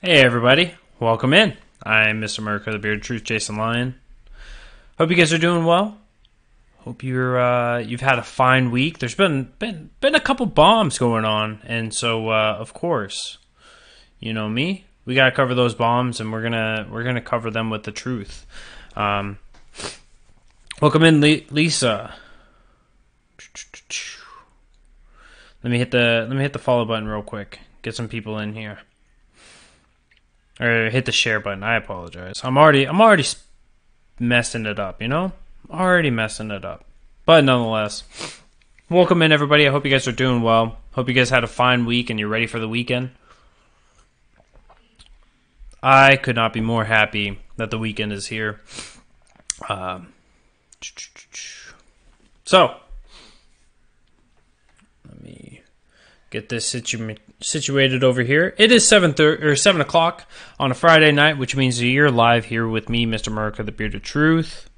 Hey everybody, welcome in. I'm Mr. America, the Bearded Truth, Jason Lyon. Hope you guys are doing well. Hope you've had a fine week. There's been a couple bombs going on, and so of course, you know me, we gotta cover those bombs, and we're gonna cover them with the truth. Welcome in, Lisa. Let me hit the follow button real quick. Get some people in here. Or hit the share button. I apologize. I'm already messing it up, you know? Already messing it up. But nonetheless, welcome in everybody. I hope you guys are doing well. Hope you guys had a fine week and you're ready for the weekend. I could not be more happy that the weekend is here. So, let me get this situated over here. It is 7 o'clock on a Friday night, which means you're live here with me, Mr. America, the Bearded Truth.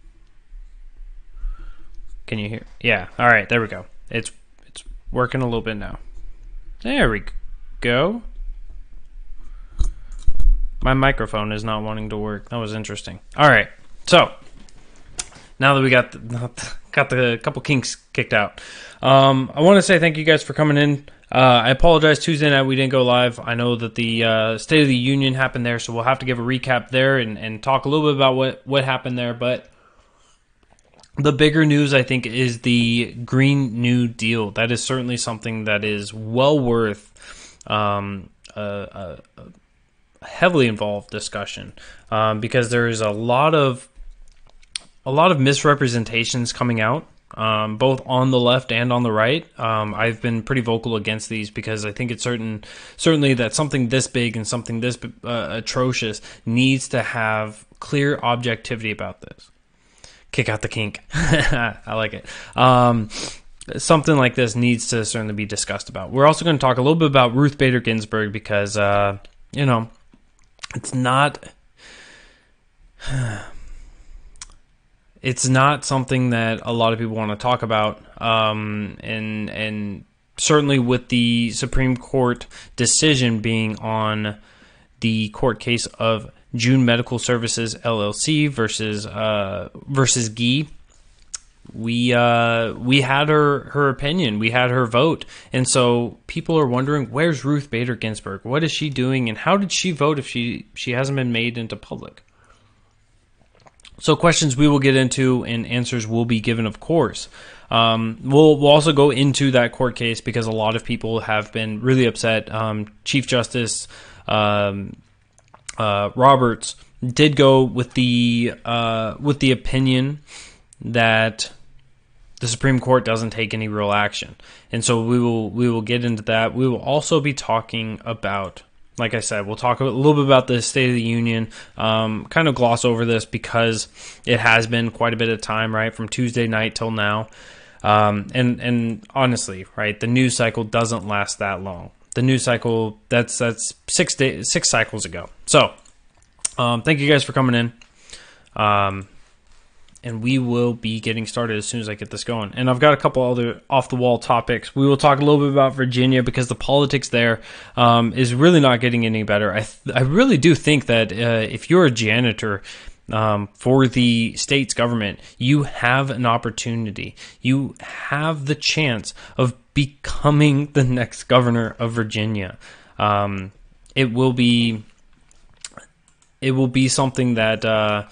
Can you hear? Yeah. All right. There we go. It's working a little bit now. There we go. My microphone is not wanting to work. That was interesting. All right. So now that we got the couple kinks kicked out, I want to say thank you guys for coming in. I apologize, Tuesday night we didn't go live. I know that the State of the Union happened there, so we'll have to give a recap there and talk a little bit about what happened there. But the bigger news, I think, is the Green New Deal. That is certainly something that is well worth a heavily involved discussion because there is a lot of misrepresentations coming out. Both on the left and on the right. I've been pretty vocal against these because I think it's certainly that something this big and something this atrocious needs to have clear objectivity about this. Kick out the kink. I like it. Something like this needs to certainly be discussed about. We're also going to talk a little bit about Ruth Bader Ginsburg because, it's not... It's not something that a lot of people want to talk about, and certainly with the Supreme Court decision being on the court case of June Medical Services LLC versus Gee, we had her opinion, we had her vote, and so people are wondering, where's Ruth Bader Ginsburg? What is she doing, and how did she vote if she hasn't been made into public? So questions we will get into and answers will be given, of course. We'll also go into that court case because a lot of people have been really upset. Chief Justice Roberts did go with the opinion that the Supreme Court doesn't take any real action, and so we will get into that. We will also be talking about, like I said, we'll talk a little bit about the State of the Union, kind of gloss over this because it has been quite a bit of time, right, from Tuesday night till now. And honestly, right, the news cycle doesn't last that long. The news cycle, that's 6 cycles ago. So, thank you guys for coming in. And we will be getting started as soon as I get this going. And I've got a couple other off-the-wall topics. We will talk a little bit about Virginia because the politics there is really not getting any better. I really do think that if you're a janitor for the state's government, you have an opportunity. You have the chance of becoming the next governor of Virginia. It will be something that...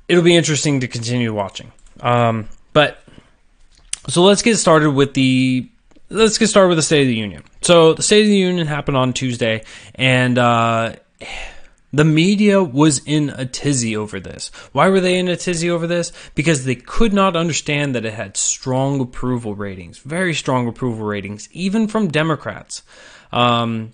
it'll be interesting to continue watching. But so let's get started with the State of the Union. So the State of the Union happened on Tuesday, and the media was in a tizzy over this. Why were they in a tizzy over this? Because they could not understand that it had strong approval ratings, very strong approval ratings, even from Democrats. It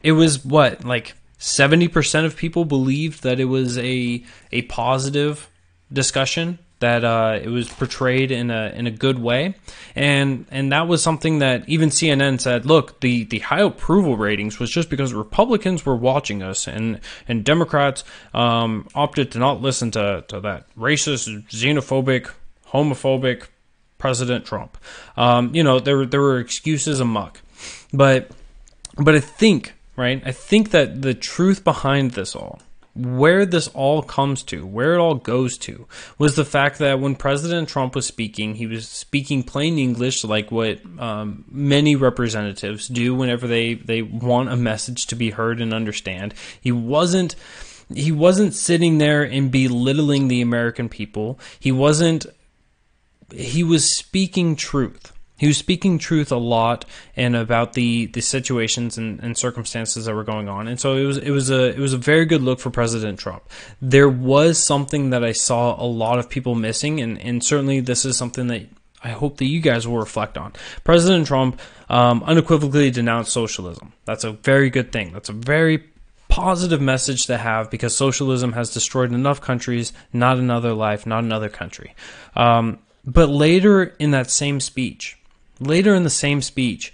was what, like 70% of people believed that it was a positive discussion, that it was portrayed in a good way, and that was something that even CNN said. Look, the high approval ratings was just because Republicans were watching us, and Democrats opted to not listen to that racist, xenophobic, homophobic President Trump. There were excuses amok, but But I think, right, I think that the truth behind this all, where this all comes to, where it all goes to, was the fact that when President Trump was speaking, he was speaking plain English, like what many representatives do whenever they want a message to be heard and understand. He wasn't sitting there and belittling the American people. He was speaking truth. He was speaking truth a lot and about the situations and circumstances that were going on. And so it was a very good look for President Trump. There was something that I saw a lot of people missing, and certainly this is something that I hope that you guys will reflect on. President Trump unequivocally denounced socialism. That's a very good thing. That's a very positive message to have, because socialism has destroyed enough countries, not another life, not another country. But later in the same speech,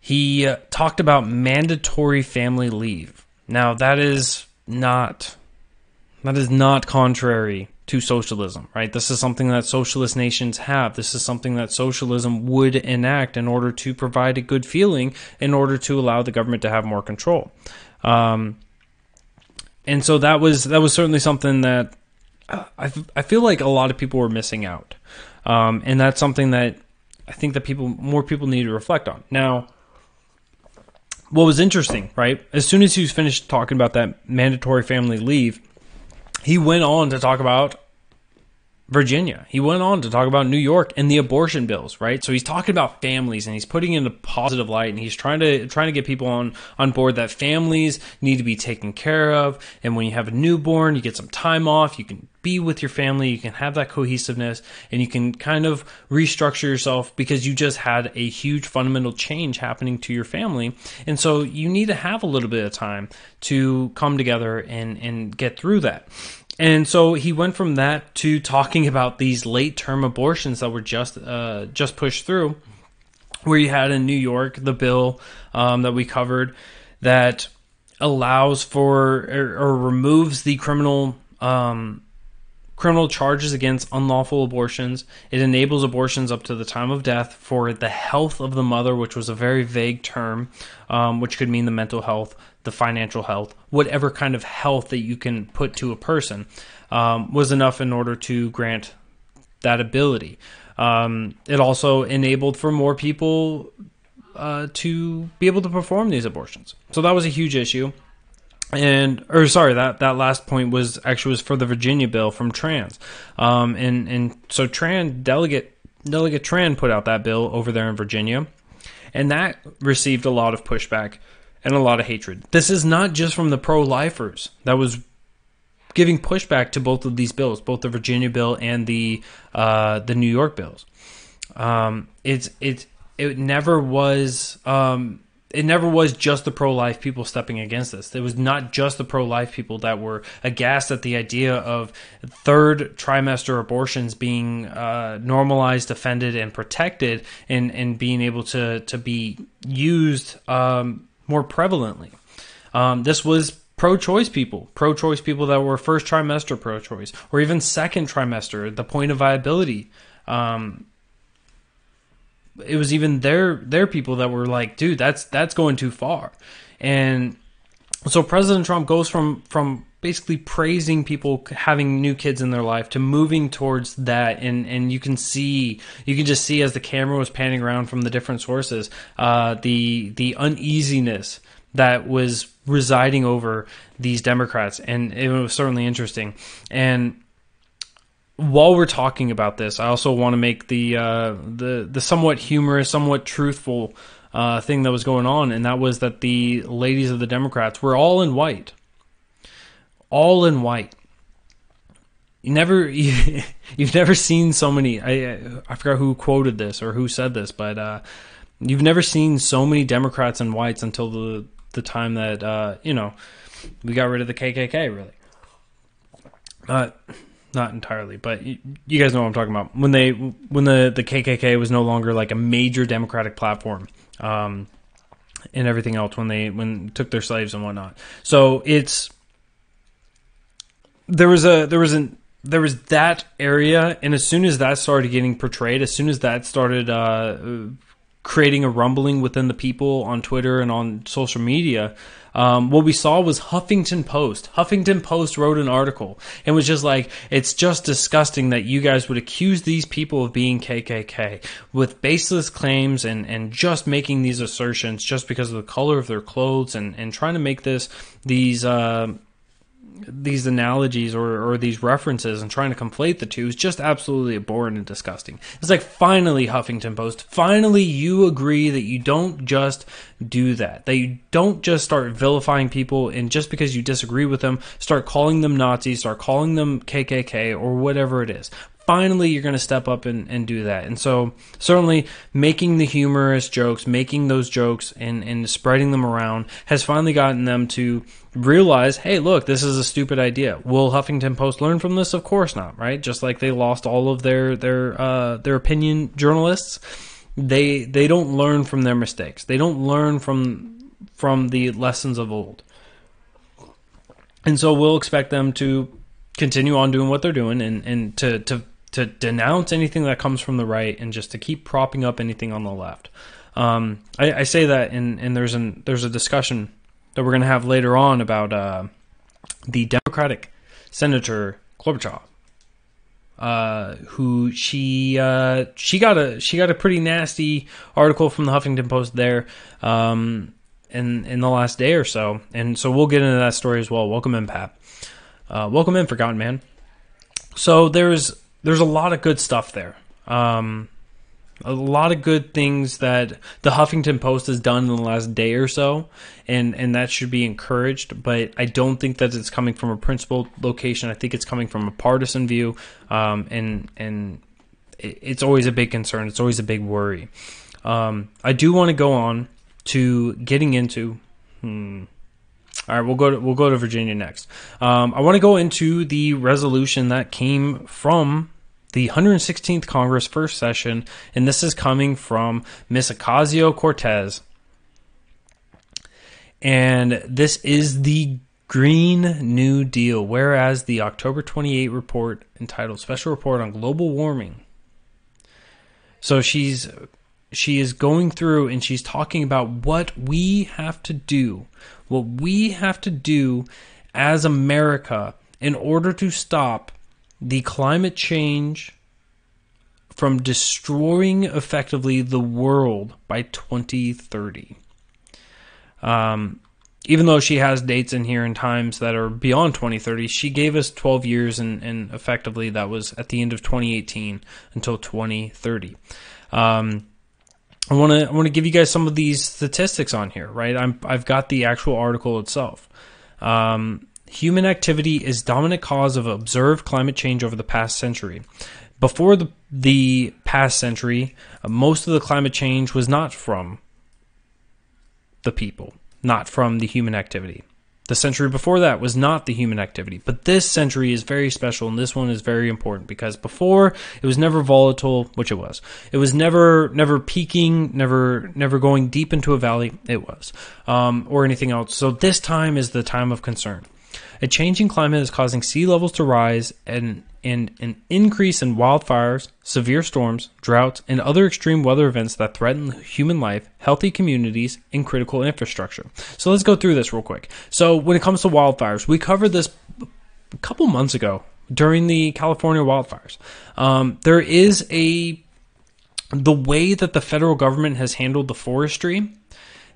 he talked about mandatory family leave. Now, that is not contrary to socialism, right? This is something that socialist nations have. This is something that socialism would enact in order to provide a good feeling, in order to allow the government to have more control. And so that was certainly something that I feel like a lot of people were missing out. And that's something that I think that more people need to reflect on. Now, what was interesting, right? As soon as he was finished talking about that mandatory family leave, he went on to talk about Virginia. He went on to talk about New York and the abortion bills, right? So he's talking about families, and he's putting it in a positive light, and he's trying to get people on board that families need to be taken care of. And when you have a newborn, you get some time off, you can be with your family, you can have that cohesiveness, and you can kind of restructure yourself because you just had a huge fundamental change happening to your family. And so you need to have a little bit of time to come together and get through that. And so he went from that to talking about these late-term abortions that were just pushed through, where you had in New York the bill that we covered that allows for or removes the criminal charges against unlawful abortions. It enables abortions up to the time of death for the health of the mother, which was a very vague term, which could mean the mental health, the financial health, whatever kind of health that you can put to a person, was enough in order to grant that ability. It also enabled for more people to be able to perform these abortions. So that was a huge issue. That last point was for the Virginia bill from Trans. And so Delegate Tran put out that bill over there in Virginia, and that received a lot of pushback and a lot of hatred. This is not just from the pro-lifers that was giving pushback to both of these bills, both the Virginia bill and the New York bills. It never was just the pro-life people stepping against this. It was not just the pro-life people that were aghast at the idea of third trimester abortions being normalized, defended, and protected, and being able to be used more prevalently. This was pro-choice people that were first trimester pro-choice, or even second trimester at the point of viability. It was even their people that were like, dude, that's going too far. And so President Trump goes from basically praising people having new kids in their life to moving towards that, and you can just see as the camera was panning around from the different sources, the uneasiness that was residing over these Democrats, and it was certainly interesting. And while we're talking about this, I also want to make the somewhat humorous, somewhat truthful thing that was going on, and that was that the ladies of the Democrats were all in white. All in white. You've never seen so many. I forgot who quoted this or who said this, but you've never seen so many Democrats in whites until the time that we got rid of the KKK. Really, not entirely, but you guys know what I'm talking about. When the KKK was no longer like a major Democratic platform, and everything else, when took their slaves and whatnot. So there was that area, and as soon as that started getting portrayed, as soon as that started creating a rumbling within the people on Twitter and on social media, what we saw was Huffington Post. Huffington Post wrote an article and was just like, it's just disgusting that you guys would accuse these people of being KKK with baseless claims and just making these assertions just because of the color of their clothes and trying to make these analogies or these references and trying to conflate the two is just absolutely abhorrent and disgusting. It's like, finally, Huffington Post, finally you agree that you don't just do that you don't just start vilifying people and just because you disagree with them, start calling them Nazis, start calling them KKK or whatever it is. Finally, you're going to step up and do that. And so certainly making the humorous jokes, making those jokes and spreading them around has finally gotten them to realize, hey, look, this is a stupid idea. Will Huffington Post learn from this? Of course not, right? Just like they lost all of their opinion journalists. They don't learn from their mistakes. They don't learn from the lessons of old. And so we'll expect them to continue on doing what they're doing and to denounce anything that comes from the right and just to keep propping up anything on the left. I say that, and there's a discussion that we're going to have later on about the Democratic Senator Klobuchar, who she got a pretty nasty article from the Huffington Post there in the last day or so, and so we'll get into that story as well. Welcome in, Pat. Welcome in, Forgotten Man. So there's a lot of good stuff there. A lot of good things that the Huffington Post has done in the last day or so, and that should be encouraged. But I don't think that it's coming from a principled location. I think it's coming from a partisan view, and it's always a big concern. It's always a big worry. I do want to go on to getting into. All right, we'll go to Virginia next. I want to go into the resolution that came from the 116th Congress first session, and this is coming from Miss Ocasio-Cortez. And this is the Green New Deal, whereas the October 28 report entitled Special Report on Global Warming. So she is going through and she's talking about what we have to do as America in order to stop the climate change from destroying effectively the world by 2030. Even though she has dates in here and times that are beyond 2030, she gave us 12 years and effectively that was at the end of 2018 until 2030. I want to give you guys some of these statistics on here, right? I've got the actual article itself. Human activity is dominant cause of observed climate change over the past century. Before the past century, most of the climate change was not from the people, not from the human activity. The century before that was not the human activity. But this century is very special, and this one is very important because before it was never volatile, which it was. It was never peaking, never going deep into a valley. It was, or anything else. So this time is the time of concern. A changing climate is causing sea levels to rise and an increase in wildfires, severe storms, droughts, and other extreme weather events that threaten human life, healthy communities, and critical infrastructure. So let's go through this real quick. So when it comes to wildfires, we covered this a couple months ago during the California wildfires. There is the way that the federal government has handled the forestry,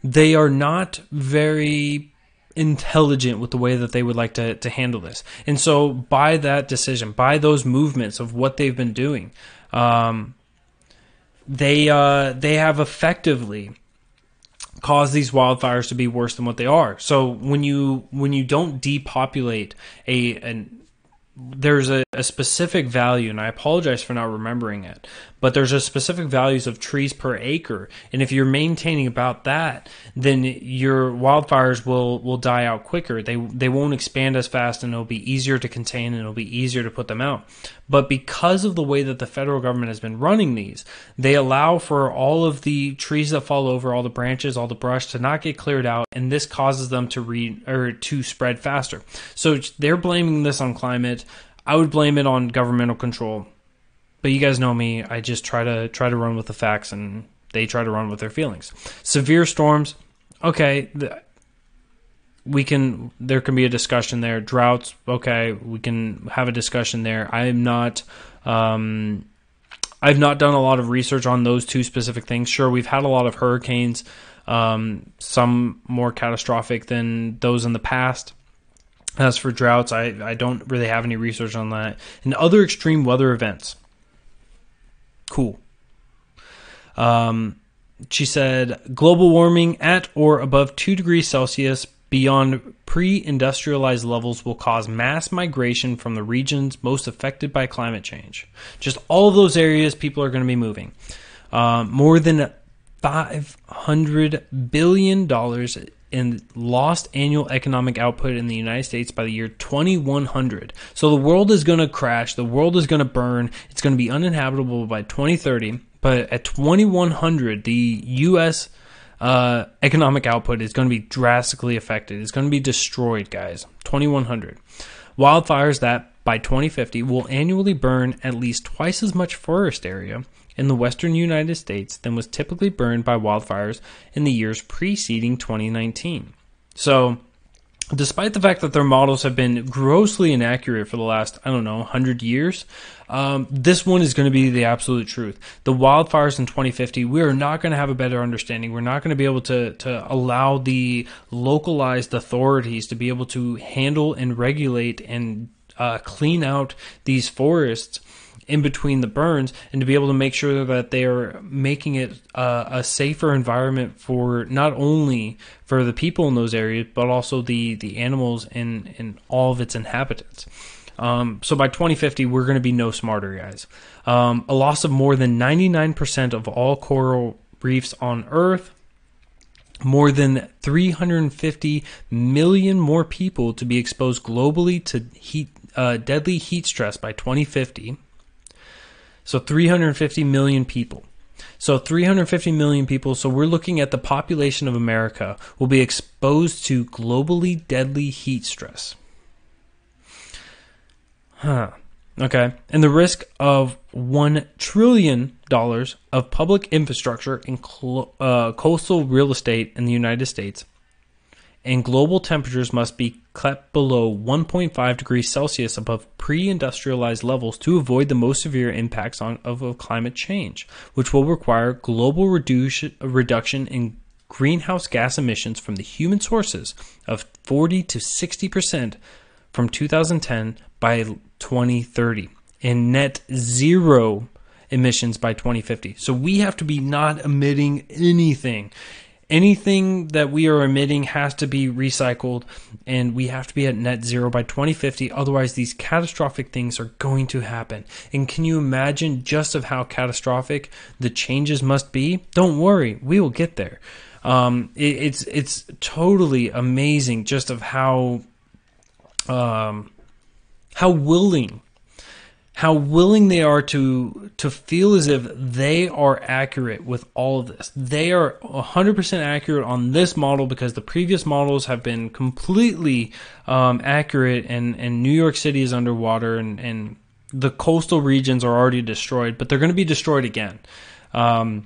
they are not very intelligent with the way that they would like to handle this. And so by that decision, by those movements of what they've been doing, they have effectively caused these wildfires to be worse than what they are. So when you don't depopulate there's a specific value, and I apologize for not remembering it, but there's a specific values of trees per acre, and if you're maintaining about that, then your wildfires will die out quicker. They won't expand as fast, and it'll be easier to contain, and it'll be easier to put them out. But because of the way that the federal government has been running these, they allow for all of the trees that fall over, all the branches, all the brush to not get cleared out, and this causes them to spread faster. So they're blaming this on climate. I would blame it on governmental control. But you guys know me, I just try to run with the facts, and they try to run with their feelings. Severe storms, okay, there can be a discussion there. Droughts, okay, we can have a discussion there. I've not done a lot of research on those two specific things. Sure, we've had a lot of hurricanes, some more catastrophic than those in the past. As for droughts, I don't really have any research on that. And other extreme weather events. Cool. She said, global warming at or above 2 degrees Celsius beyond pre-industrialized levels will cause mass migration from the regions most affected by climate change. Just all of those areas, people are going to be moving. More than $500 billion in lost annual economic output in the United States by the year 2100. So the world is going to crash. The world is going to burn. It's going to be uninhabitable by 2030. But at 2100, the U.S. Economic output is going to be drastically affected. It's going to be destroyed, guys. 2100. Wildfires that by 2050 will annually burn at least twice as much forest area in the western United States than was typically burned by wildfires in the years preceding 2019. So, despite the fact that their models have been grossly inaccurate for the last, 100 years, this one is going to be the absolute truth. The wildfires in 2050, we are not going to have a better understanding. We're not going to be able to allow the localized authorities to be able to handle and regulate and clean out these forests in between the burns, and to be able to make sure that they are making it a safer environment for not only for the people in those areas, but also the animals and all of its inhabitants. So by 2050, we're going to be no smarter, guys. A loss of more than 99% of all coral reefs on Earth, more than 350 million more people to be exposed globally to deadly heat stress by 2050. So 350 million people. So 350 million people. So we're looking at the population of America will be exposed to globally deadly heat stress. Okay. And the risk of $1 trillion of public infrastructure in coastal real estate in the United States. And global temperatures must be kept below 1.5 degrees Celsius above pre-industrialized levels to avoid the most severe impacts of climate change, which will require global reduction in greenhouse gas emissions from the human sources of 40 to 60% from 2010 by 2030, and net zero emissions by 2050. So we have to be not emitting anything. Anything that we are emitting has to be recycled, and we have to be at net zero by 2050. Otherwise, these catastrophic things are going to happen. And can you imagine just of how catastrophic the changes must be? Don't worry, we will get there. It's totally amazing just of how willing they are to feel as if they are accurate with all of this. They are 100% accurate on this model because the previous models have been completely accurate, and New York City is underwater, and the coastal regions are already destroyed, but they're going to be destroyed again. And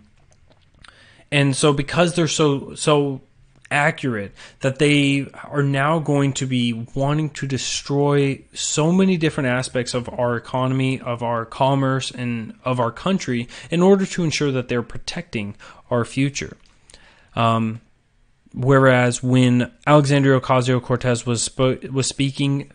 so because they're so accurate, that they are now going to be wanting to destroy so many different aspects of our economy, of our commerce, and of our country in order to ensure that they're protecting our future. Whereas when Alexandria Ocasio-Cortez was speaking,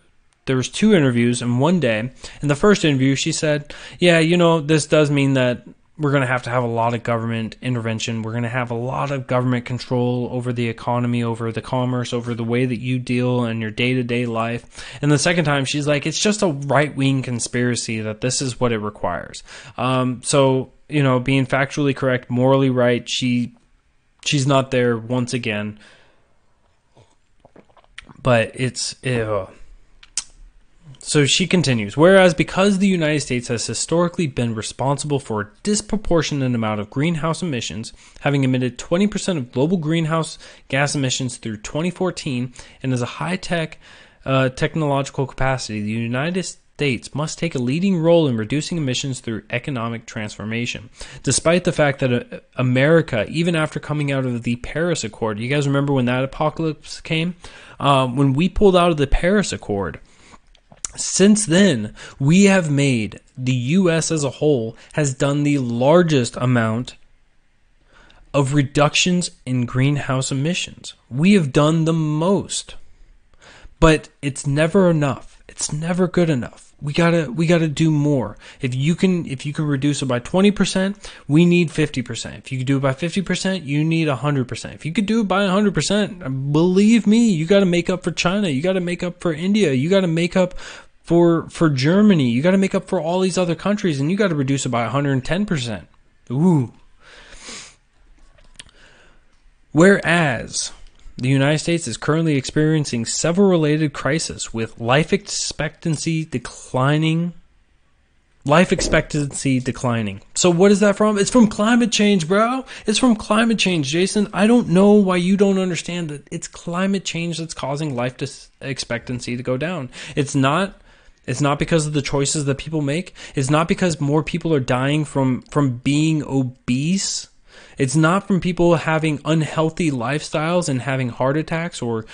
there was 2 interviews in one day. In the first interview, she said, yeah, this does mean that we're going to have a lot of government intervention. We're going to have a lot of government control over the economy, over the commerce, over the way that you deal in your day-to-day life. And the second time, she's like, it's just a right-wing conspiracy that this is what it requires. So, being factually correct, morally right, she's not there once again. But it's... So she continues, whereas because the United States has historically been responsible for a disproportionate amount of greenhouse emissions, having emitted 20% of global greenhouse gas emissions through 2014, and as a high-tech technological capacity, the United States must take a leading role in reducing emissions through economic transformation. Despite the fact that America, even after coming out of the Paris Accord, you guys remember when that apocalypse came? When we pulled out of the Paris Accord, since then, we have made, the U.S. as a whole, has done the largest amount of reductions in greenhouse emissions. We have done the most. But it's never enough. It's never good enough. We gotta do more. If you can reduce it by 20%, we need 50%. If you can do it by 50%, you need 100%. If you could do it by 100%, believe me, you got to make up for China. You got to make up for India. You got to make up for Germany. You got to make up for all these other countries, and you got to reduce it by 110%. Ooh. Whereas the United States is currently experiencing several related crises with life expectancy declining. So what is that from? It's from climate change, bro. It's from climate change, Jason. I don't know why you don't understand that it's climate change that's causing life expectancy to go down. It's not because of the choices that people make. It's not because more people are dying from being obese. It's not from people having unhealthy lifestyles and having heart attacks, or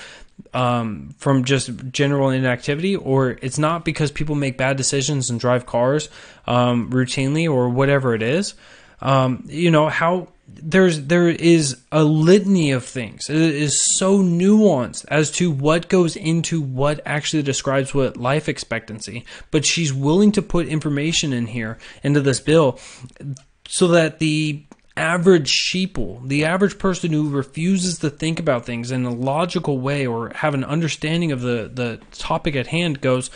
from just general inactivity, or it's not because people make bad decisions and drive cars routinely, or whatever it is. How there is a litany of things. It is so nuanced as to what goes into what actually describes what life expectancy. But she's willing to put information in here into this bill so that the average sheeple, the average person who refuses to think about things in a logical way or have an understanding of the topic at hand, goes,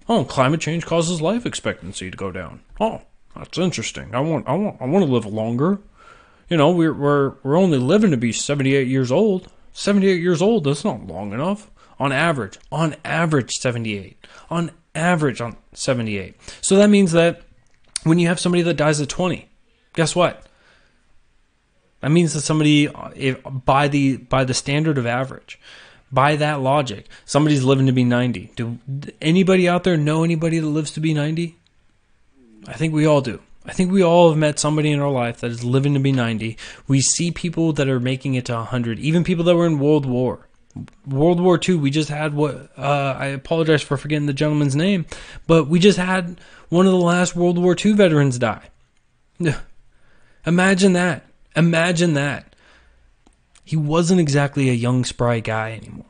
"Oh, climate change causes life expectancy to go down. Oh, that's interesting. I want to live longer. We're only living to be 78 years old. 78 years old, that's not long enough. On average 78. On average on 78. So that means that when you have somebody that dies at 20, guess what? That means that somebody, by the standard of average, by that logic, somebody's living to be 90. Do anybody out there know anybody that lives to be 90? I think we all do. I think we all have met somebody in our life that is living to be 90. We see people that are making it to 100, even people that were in World War II. We just had I apologize for forgetting the gentleman's name, but we just had one of the last World War II veterans die. Imagine that. Imagine that. He wasn't exactly a young, spry guy anymore.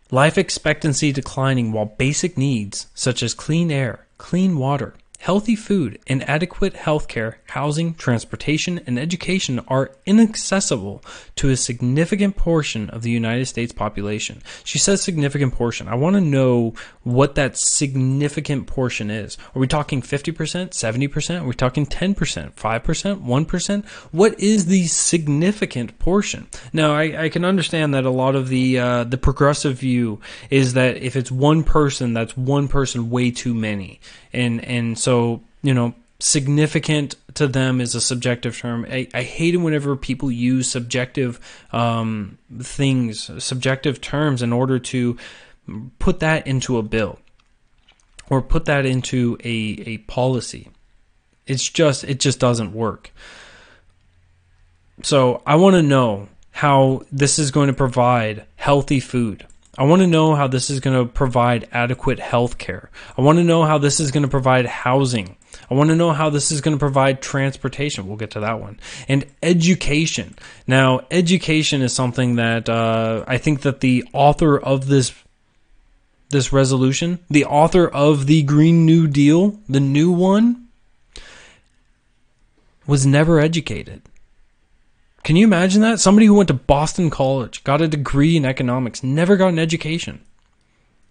Life expectancy declining while basic needs such as clean air, clean water, healthy food, and adequate health care, housing, transportation, and education are inaccessible to a significant portion of the United States population. She says significant portion. I want to know what that significant portion is. Are we talking 50%, 70%? Are we talking 10%, 5%, 1%? What is the significant portion? Now, I can understand that a lot of the progressive view is that if it's one person, that's one person way too many. And so, significant to them is a subjective term. I hate it whenever people use subjective subjective terms in order to put that into a bill or put that into a policy. It just doesn't work. So I want to know how this is going to provide healthy food. I want to know how this is going to provide adequate health care. I want to know how this is going to provide housing. I want to know how this is going to provide transportation. We'll get to that one. And education. Now, education is something that I think that the author of this resolution, the author of the Green New Deal, the new one, was never educated. Can you imagine that? Somebody who went to Boston College, got a degree in economics, never got an education.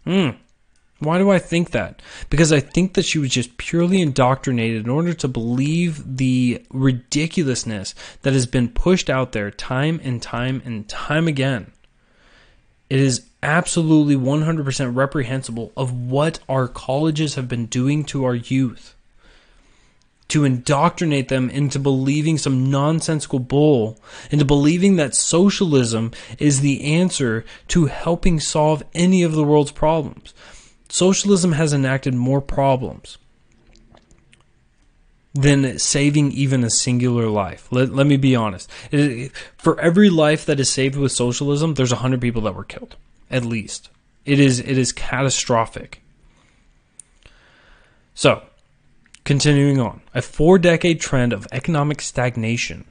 Why do I think that? Because I think that she was just purely indoctrinated in order to believe the ridiculousness that has been pushed out there time and time and time again. It is absolutely 100% reprehensible of what our colleges have been doing to our youth, to indoctrinate them into believing some nonsensical bull, into believing that socialism is the answer to helping solve any of the world's problems. Socialism has enacted more problems than saving even a singular life. Let me be honest. For every life that is saved with socialism, there's 100 people that were killed, at least. It is catastrophic. So, continuing on, a 4-decade trend of economic stagnation,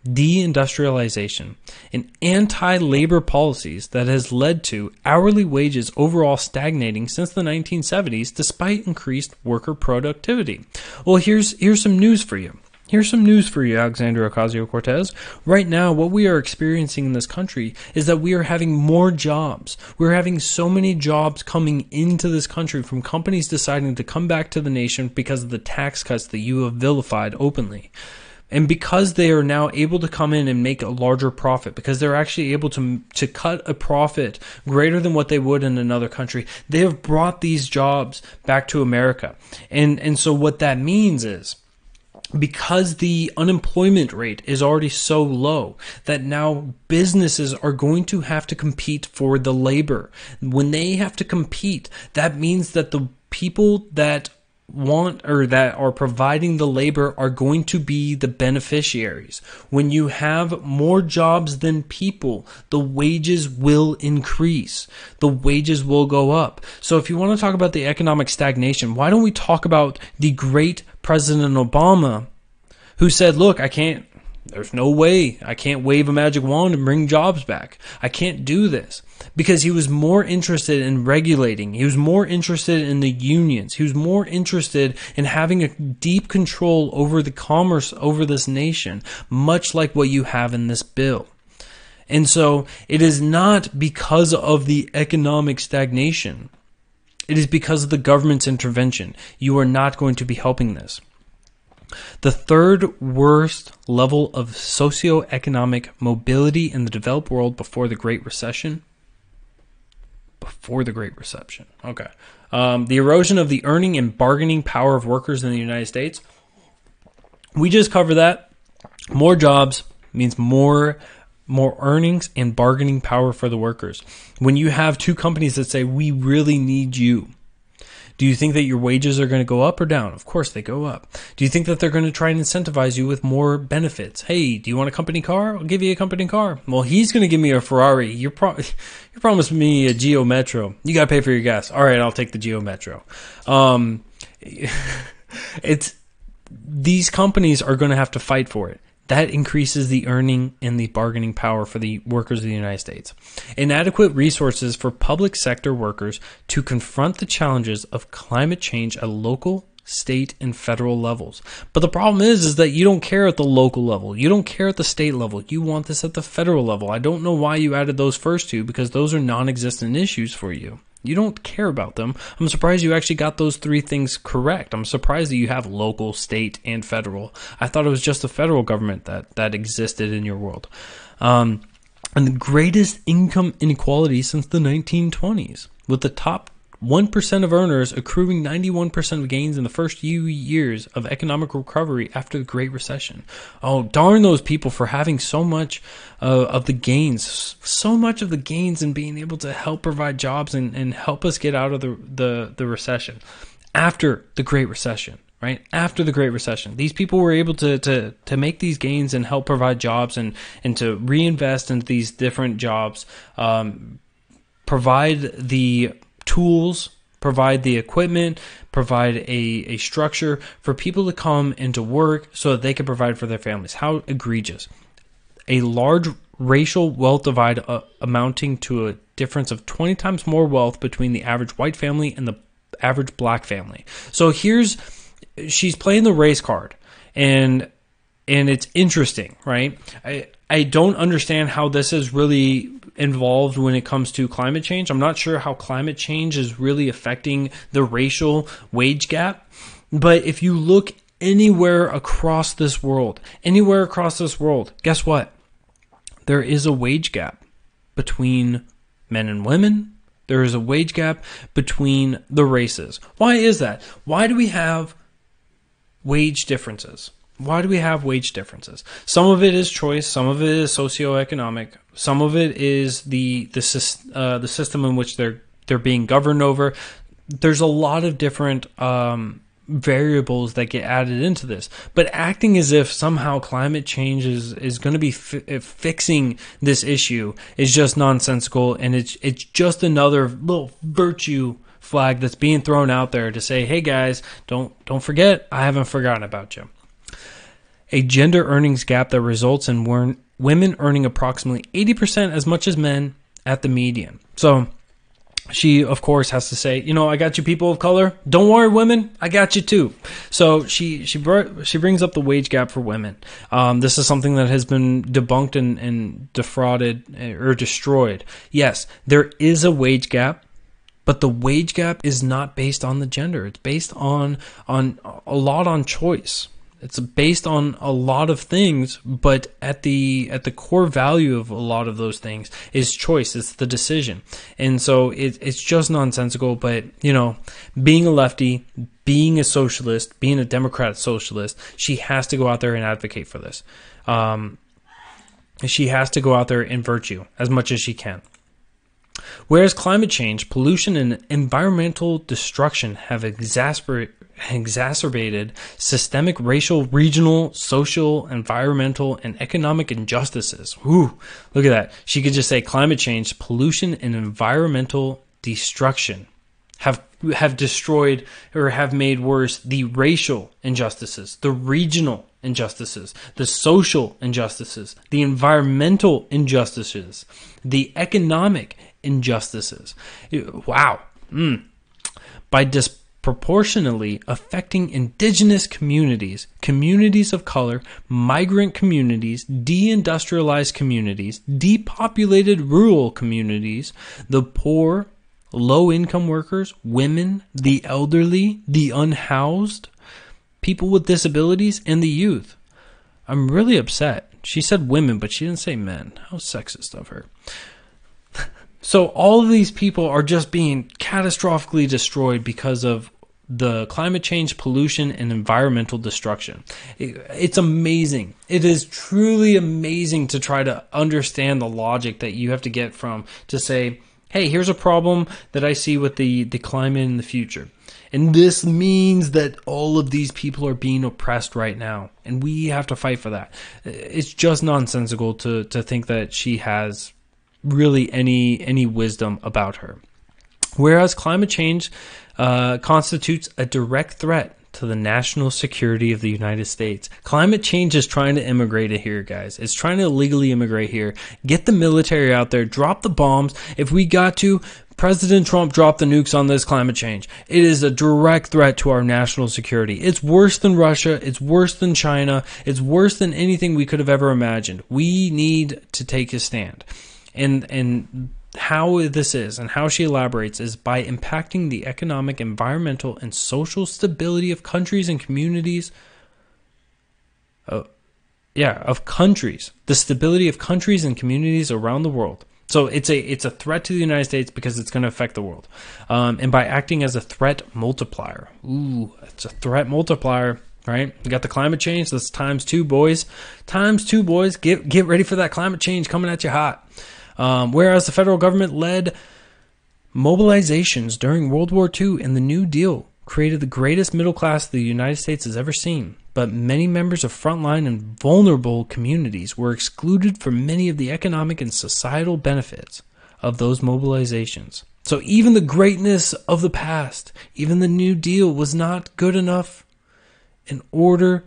deindustrialization, and anti-labor policies that has led to hourly wages overall stagnating since the 1970s despite increased worker productivity. Well, here's some news for you. Here's some news for you, Alexandria Ocasio-Cortez. Right now, what we are experiencing in this country is that we are having more jobs. We're having so many jobs coming into this country from companies deciding to come back to the nation because of the tax cuts that you have vilified openly. And because they are now able to come in and make a larger profit, because they're actually able to cut a profit greater than what they would in another country, they have brought these jobs back to America. And so what that means is, because the unemployment rate is already so low that now businesses are going to have to compete for the labor. When they have to compete, that means that the people that want or that are providing the labor are going to be the beneficiaries. When you have more jobs than people, the wages will increase. The wages will go up. So if you want to talk about the economic stagnation, why don't we talk about the great President Obama, who said, look, there's no way I can't wave a magic wand and bring jobs back. I can't do this. Because he was more interested in regulating. He was more interested in the unions. He was more interested in having a deep control over the commerce over this nation, much like what you have in this bill. And so it is not because of the economic stagnation. It is because of the government's intervention. You are not going to be helping this. The third worst level of socioeconomic mobility in the developed world before the Great Recession. Before the Great Recession. Okay. The erosion of the earning and bargaining power of workers in the United States. We just covered that. More jobs means more earnings and bargaining power for the workers. When you have two companies that say, we really need you, do you think that your wages are going to go up or down? Of course they go up. Do you think that they're going to try and incentivize you with more benefits? Hey, do you want a company car? I'll give you a company car. Well, he's going to give me a Ferrari. You promised me a Geo Metro. You got to pay for your gas. All right, I'll take the Geo Metro. These companies are going to have to fight for it. That increases the earning and the bargaining power for the workers of the United States. Inadequate resources for public sector workers to confront the challenges of climate change at local, state, and federal levels. But the problem is that you don't care at the local level. You don't care at the state level. You want this at the federal level. I don't know why you added those first two, because those are non-existent issues for you. You don't care about them. I'm surprised you actually got those three things correct. I'm surprised that you have local, state, and federal. I thought it was just the federal government that existed in your world. And the greatest income inequality since the 1920s, with the top 1% of earners accruing 91% of gains in the first few years of economic recovery after the Great Recession. Oh, darn those people for having so much of the gains, and being able to help provide jobs and help us get out of the recession. After the Great Recession, right? After the Great Recession, these people were able to make these gains and help provide jobs and to reinvest into these different jobs, provide the tools, provide the equipment, provide a structure for people to come and to work so that they can provide for their families. How egregious. A large racial wealth divide amounting to a difference of 20 times more wealth between the average white family and the average black family. So she's playing the race card, and it's interesting, right? I don't understand how this is really involved when it comes to climate change. I'm not sure how climate change is really affecting the racial wage gap. But if you look anywhere across this world, guess what? There is a wage gap between men and women. There is a wage gap between the races. Why is that? Why do we have wage differences? Why do we have wage differences? Some of it is choice. Some of it is socioeconomic. Some of it is the system in which they're being governed over. there's a lot of different variables that get added into this, but acting as if somehow climate change is going to be fixing this issue is just nonsensical, and it's just another little virtue flag that's being thrown out there to say, hey guys, don't forget, I haven't forgotten about you. A gender earnings gap that results in women earning approximately 80% as much as men at the median. So she, of course, has to say, I got you people of color. Don't worry, women, I got you too. So she brings up the wage gap for women. This is something that has been debunked and defrauded or destroyed. Yes, there is a wage gap, but the wage gap is not based on the gender. It's based on a lot on choice. It's based on a lot of things, but at the core value of a lot of those things is choice. It's the decision. And so it's just nonsensical. But, being a lefty, being a socialist, being a Democrat socialist, she has to go out there and advocate for this. She has to go out there in virtue as much as she can. Whereas climate change, pollution, and environmental destruction have exacerbated systemic racial, regional, social, environmental, and economic injustices. Whew, look at that. She could just say climate change, pollution, and environmental destruction have destroyed or have made worse the racial injustices, the regional injustices, the social injustices, the environmental injustices, the economic injustices. Wow. By disproportionately affecting indigenous communities, communities of color, migrant communities, deindustrialized communities, depopulated rural communities, the poor, low-income workers, women, the elderly, the unhoused, people with disabilities, and the youth. I'm really upset. She said women, but she didn't say men. How sexist of her. So all of these people are just being catastrophically destroyed because of the climate change, pollution, and environmental destruction. It's amazing. It is truly amazing to try to understand the logic that you have to get from to say, hey, here's a problem that I see with the climate in the future. And this means that all of these people are being oppressed right now. And we have to fight for that. It's just nonsensical to think that she has really any wisdom about her. Whereas climate change constitutes a direct threat to the national security of the United States. Climate change is trying to immigrate here, guys. It's trying to illegally immigrate here. Get the military out there. Drop the bombs. If we got to, President Trump dropped the nukes on this climate change. It is a direct threat to our national security. It's worse than Russia. It's worse than China. It's worse than anything we could have ever imagined. We need to take a stand. And how this is and how she elaborates is by impacting the economic, environmental, and social stability of countries and communities. Of countries. The stability of countries and communities around the world. So it's a threat to the United States because it's going to affect the world. And by acting as a threat multiplier. Ooh, it's a threat multiplier. Right? You got the climate change. That's times 2, boys. Times 2, boys. Get ready for that climate change coming at you hot. Whereas the federal government led mobilizations during World War II and the New Deal created the greatest middle class the United States has ever seen. But many members of frontline and vulnerable communities were excluded from many of the economic and societal benefits of those mobilizations. So even the greatness of the past, even the New Deal was not good enough in order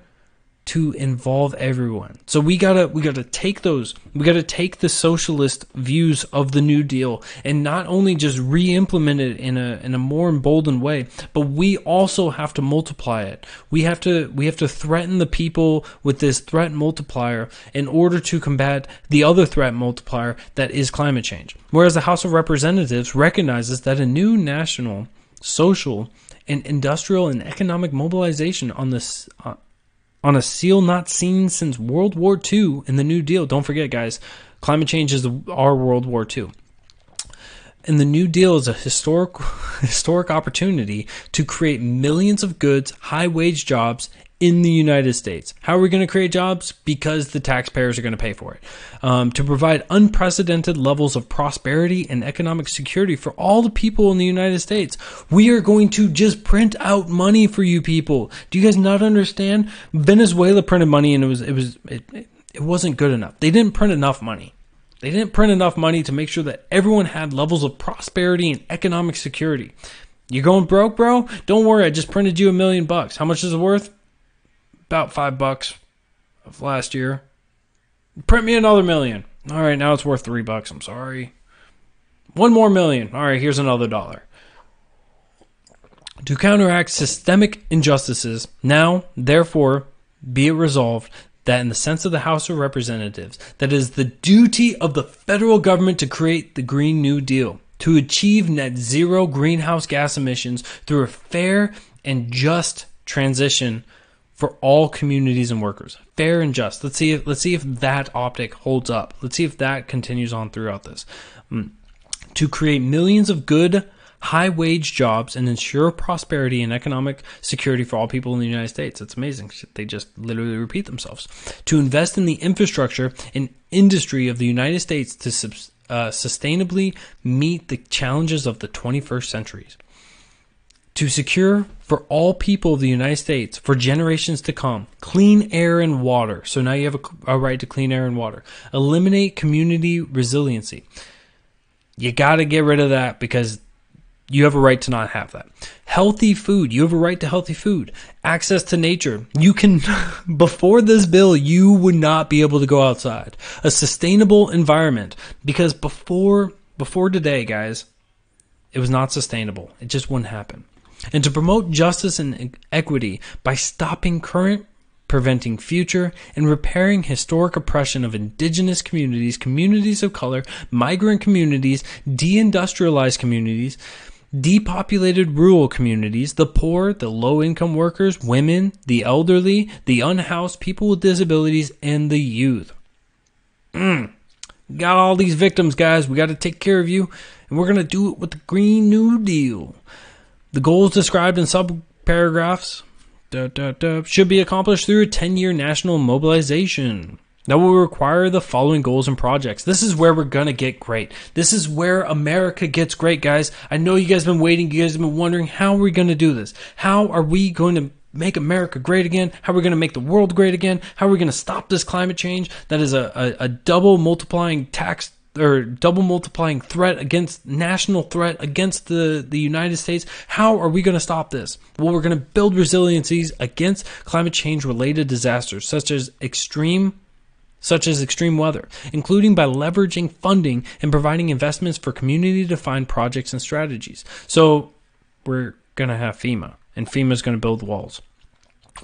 to involve everyone. So we gotta take the socialist views of the New Deal and not only just re-implement it in a more emboldened way, but we also have to multiply it. We have to threaten the people with this threat multiplier in order to combat the other threat multiplier that is climate change. Whereas the House of Representatives recognizes that a new national, social, and industrial and economic mobilization on a scale not seen since World War II in the New Deal. Don't forget, guys, climate change is our World War II. And the New Deal is a historic opportunity to create millions of goods, high-wage jobs, in the United States. How are we going to create jobs? Because the taxpayers are going to pay for it. To provide unprecedented levels of prosperity and economic security for all the people in the United States. We are going to just print out money for you people. Do you guys not understand? Venezuela printed money and it wasn't good enough. They didn't print enough money. They didn't print enough money to make sure that everyone had levels of prosperity and economic security. You going broke, bro? Don't worry, I just printed you $1 million. How much is it worth? About $5 of last year. Print me another $1 million. All right, now it's worth $3. I'm sorry. One more $1 million. All right, here's another $1. To counteract systemic injustices, now, therefore, be it resolved that in the sense of the House of Representatives, that it is the duty of the federal government to create the Green New Deal, to achieve net zero greenhouse gas emissions through a fair and just transition for all communities and workers. Fair and just. Let's see if that optic holds up. Let's see if that continues on throughout this. To create millions of good, high-wage jobs and ensure prosperity and economic security for all people in the United States. It's amazing. They just literally repeat themselves. To invest in the infrastructure and industry of the United States to sustainably meet the challenges of the 21st century. To secure for all people of the United States for generations to come clean air and water. So now you have a right to clean air and water. Eliminate community resiliency. You got to get rid of that because you have a right to not have that. Healthy food. You have a right to healthy food. Access to nature. You can, before this bill, you would not be able to go outside. A sustainable environment. Because before today, guys, it was not sustainable. It just wouldn't happen. And to promote justice and equity by stopping current, preventing future, and repairing historic oppression of indigenous communities, communities of color, migrant communities, deindustrialized communities, depopulated rural communities, the poor, the low-income workers, women, the elderly, the unhoused, people with disabilities, and the youth. Got all these victims, guys. We got to take care of you, and we're going to do it with the Green New Deal. The goals described in sub-paragraphs should be accomplished through a 10-year national mobilization. That will require the following goals and projects. This is where we're going to get great. This is where America gets great, guys. I know you guys have been waiting. You guys have been wondering, how are we going to do this? How are we going to make America great again? How are we going to make the world great again? How are we going to stop this climate change that is a double multiplying tax or double multiplying threat against national threat against the United States? How are we going to stop this? Well, we're going to build resiliencies against climate change related disasters such as extreme weather, including by leveraging funding and providing investments for community-defined projects and strategies. So we're going to have FEMA, and FEMA's going to build walls.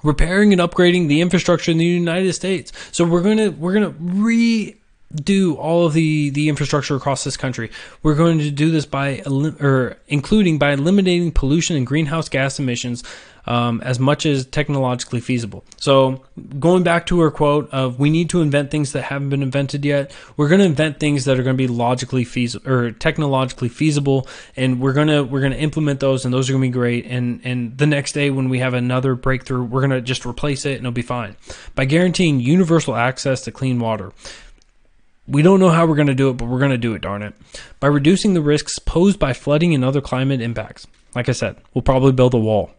Repairing and upgrading the infrastructure in the United States. So we're going to redo all of the infrastructure across this country. We're going to do this including by eliminating pollution and greenhouse gas emissions as much as technologically feasible. So going back to her quote of we need to invent things that haven't been invented yet, we're going to invent things that are going to be logically feasible or technologically feasible, and we're going to implement those, and those are going to be great. And the next day when we have another breakthrough, we're going to just replace it and it'll be fine. By guaranteeing universal access to clean water. We don't know how we're going to do it, but we're going to do it, darn it. By reducing the risks posed by flooding and other climate impacts. Like I said, we'll probably build a wall.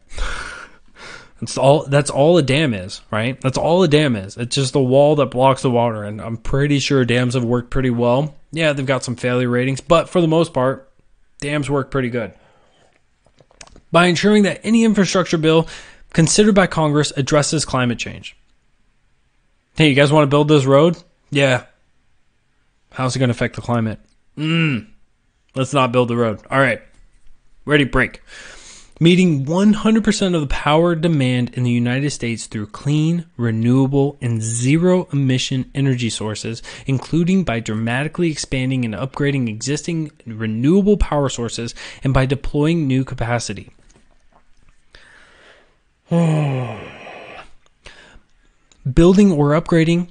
That's all a dam is, right? That's all a dam is. It's just a wall that blocks the water, and I'm pretty sure dams have worked pretty well. Yeah, they've got some failure ratings, but for the most part, dams work pretty good. By ensuring that any infrastructure bill considered by Congress addresses climate change. Hey, you guys want to build this road? Yeah. How's it going to affect the climate? Let's not build the road. All right. Ready, break. Meeting 100% of the power demand in the United States through clean, renewable, and zero-emission energy sources, including by dramatically expanding and upgrading existing renewable power sources and by deploying new capacity. Building or upgrading.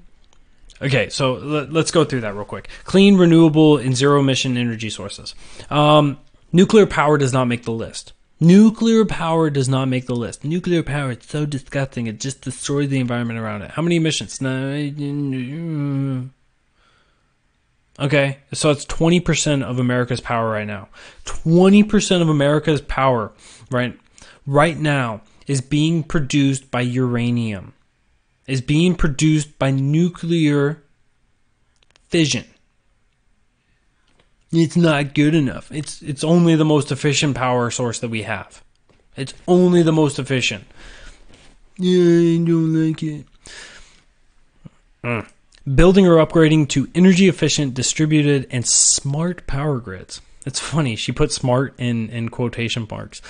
Okay, so let's go through that real quick. Clean, renewable, and zero-emission energy sources. Nuclear power does not make the list. Nuclear power does not make the list. Nuclear power is so disgusting. It just destroys the environment around it. How many emissions? Okay, so it's 20% of America's power right now. 20% of America's power right now is being produced by uranium. Is being produced by nuclear fission. It's not good enough. It's only the most efficient power source that we have. It's only the most efficient. Yeah, I don't like it. Building or upgrading to energy efficient, distributed, and smart power grids. It's funny. She put smart in quotation marks.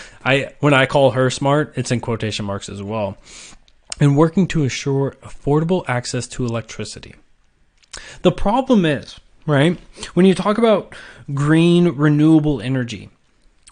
When I call her smart, it's in quotation marks as well. And working to assure affordable access to electricity. The problem is, right, when you talk about green renewable energy,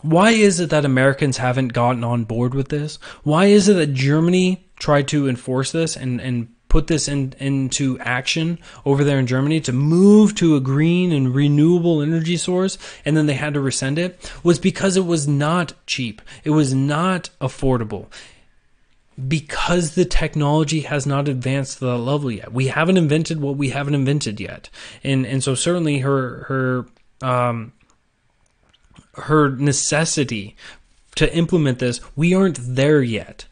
why is it that Americans haven't gotten on board with this? Why is it that Germany tried to enforce this and put this into action over there in Germany to move to a green and renewable energy source, and then they had to rescind it? Was because it was not cheap. It was not affordable. Because the technology has not advanced to that level yet. We haven't invented what we haven't invented yet. And so certainly her necessity to implement this, we aren't there yet.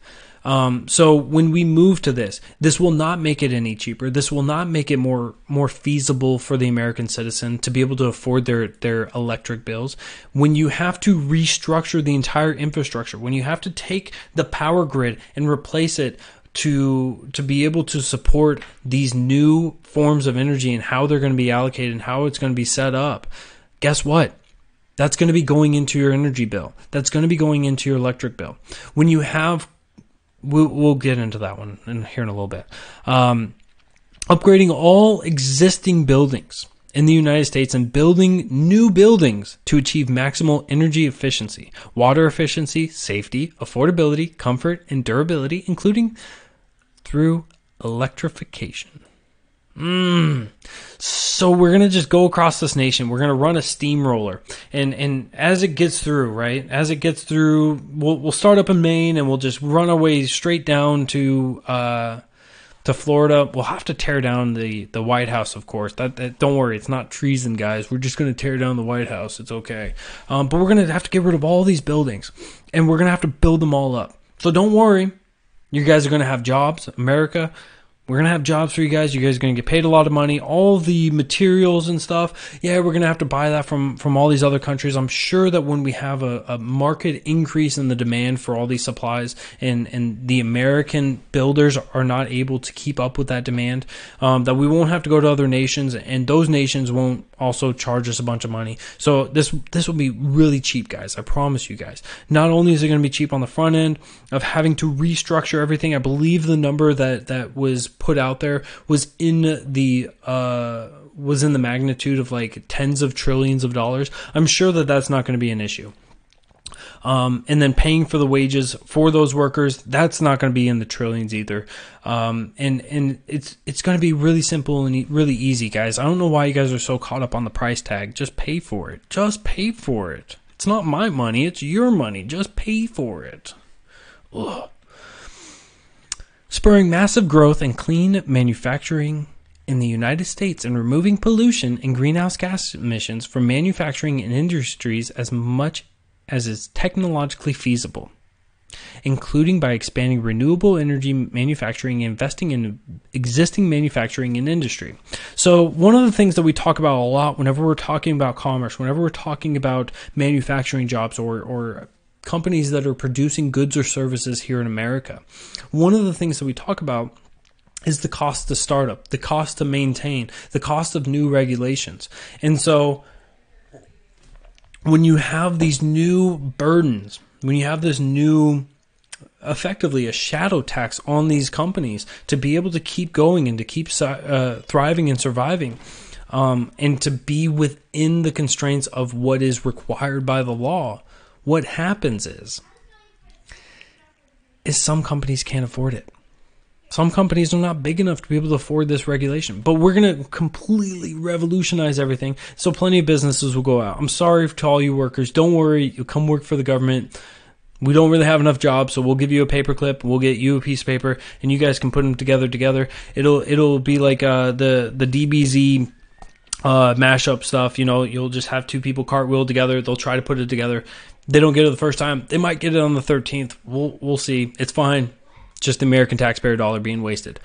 So when we move to this will not make it any cheaper. This will not make it more feasible for the American citizen to be able to afford their electric bills. When you have to restructure the entire infrastructure, when you have to take the power grid and replace it to be able to support these new forms of energy and how they're going to be allocated and how it's going to be set up, guess what? That's going to be going into your energy bill. That's going to be going into your electric bill. When you have We'll get into that one here in a little bit. Upgrading all existing buildings in the United States and building new buildings to achieve maximal energy efficiency, water efficiency, safety, affordability, comfort, and durability, including through electrification. So we're going to just go across this nation. We're going to run a steamroller. And as it gets through, right? As it gets through, we'll start up in Maine and we'll just run our way straight down to Florida. We'll have to tear down the White House, of course. That don't worry, it's not treason, guys. We're just going to tear down the White House. It's okay. But we're going to have to get rid of all these buildings and we're going to have to build them all up. So don't worry. You guys are going to have jobs, America. We're going to have jobs for you guys. You guys are going to get paid a lot of money. All the materials and stuff, yeah, we're going to have to buy that from all these other countries. I'm sure that when we have a market increase in the demand for all these supplies and the American builders are not able to keep up with that demand, that we won't have to go to other nations, and those nations won't also charge us a bunch of money. So this will be really cheap, guys. I promise you guys. Not only is it going to be cheap on the front end of having to restructure everything, I believe the number that was put out there was in the magnitude of like tens of trillions of dollars. I'm sure that that's not going to be an issue. And then paying for the wages for those workers, that's not going to be in the trillions either. And it's going to be really simple and really easy, guys. I don't know why you guys are so caught up on the price tag. Just pay for it. Just pay for it. It's not my money. It's your money. Just pay for it. Ugh. Spurring massive growth and clean manufacturing in the United States and removing pollution and greenhouse gas emissions from manufacturing and industries as much as is technologically feasible, including by expanding renewable energy manufacturing and investing in existing manufacturing and industry. So one of the things that we talk about a lot whenever we're talking about commerce, whenever we're talking about manufacturing jobs or companies that are producing goods or services here in America, one of the things that we talk about is the cost to startup, the cost to maintain, the cost of new regulations. And so when you have these new burdens, when you have this new, effectively a shadow tax on these companies to be able to keep going and to keep thriving and surviving, and to be within the constraints of what is required by the law, what happens is some companies can't afford it. Some companies are not big enough to be able to afford this regulation. But we're going to completely revolutionize everything, so plenty of businesses will go out. I'm sorry to all you workers. Don't worry. You'll come work for the government. We don't really have enough jobs, so we'll give you a paper clip. We'll get you a piece of paper, and you guys can put them together. It'll be like the DBZ mashup stuff. You know, you'll just have two people cartwheel together. They'll try to put it together. They don't get it the first time. They might get it on the 13th. We'll see. It's fine. Just the American taxpayer dollar being wasted.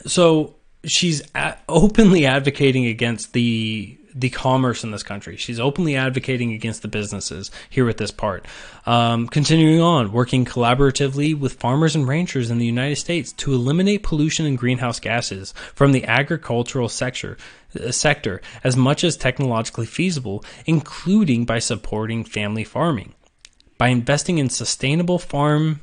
So she's openly advocating against the commerce in this country. She's openly advocating against the businesses here with this part. Continuing on, working collaboratively with farmers and ranchers in the United States to eliminate pollution and greenhouse gases from the agricultural sector as much as technologically feasible, including by supporting family farming. By investing in sustainable farming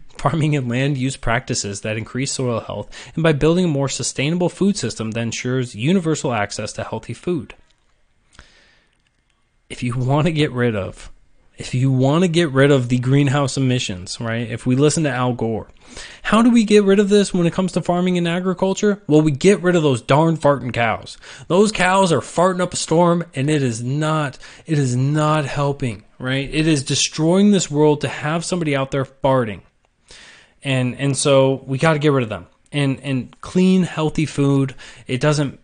and land use practices that increase soil health, and by building a more sustainable food system that ensures universal access to healthy food. If you want to get rid of the greenhouse emissions, right? If we listen to Al Gore, how do we get rid of this when it comes to farming and agriculture? Well, we get rid of those darn farting cows. Those cows are farting up a storm, and it is not helping, right? It is destroying this world to have somebody out there farting. And so we got to get rid of them. And clean, healthy food, it doesn't,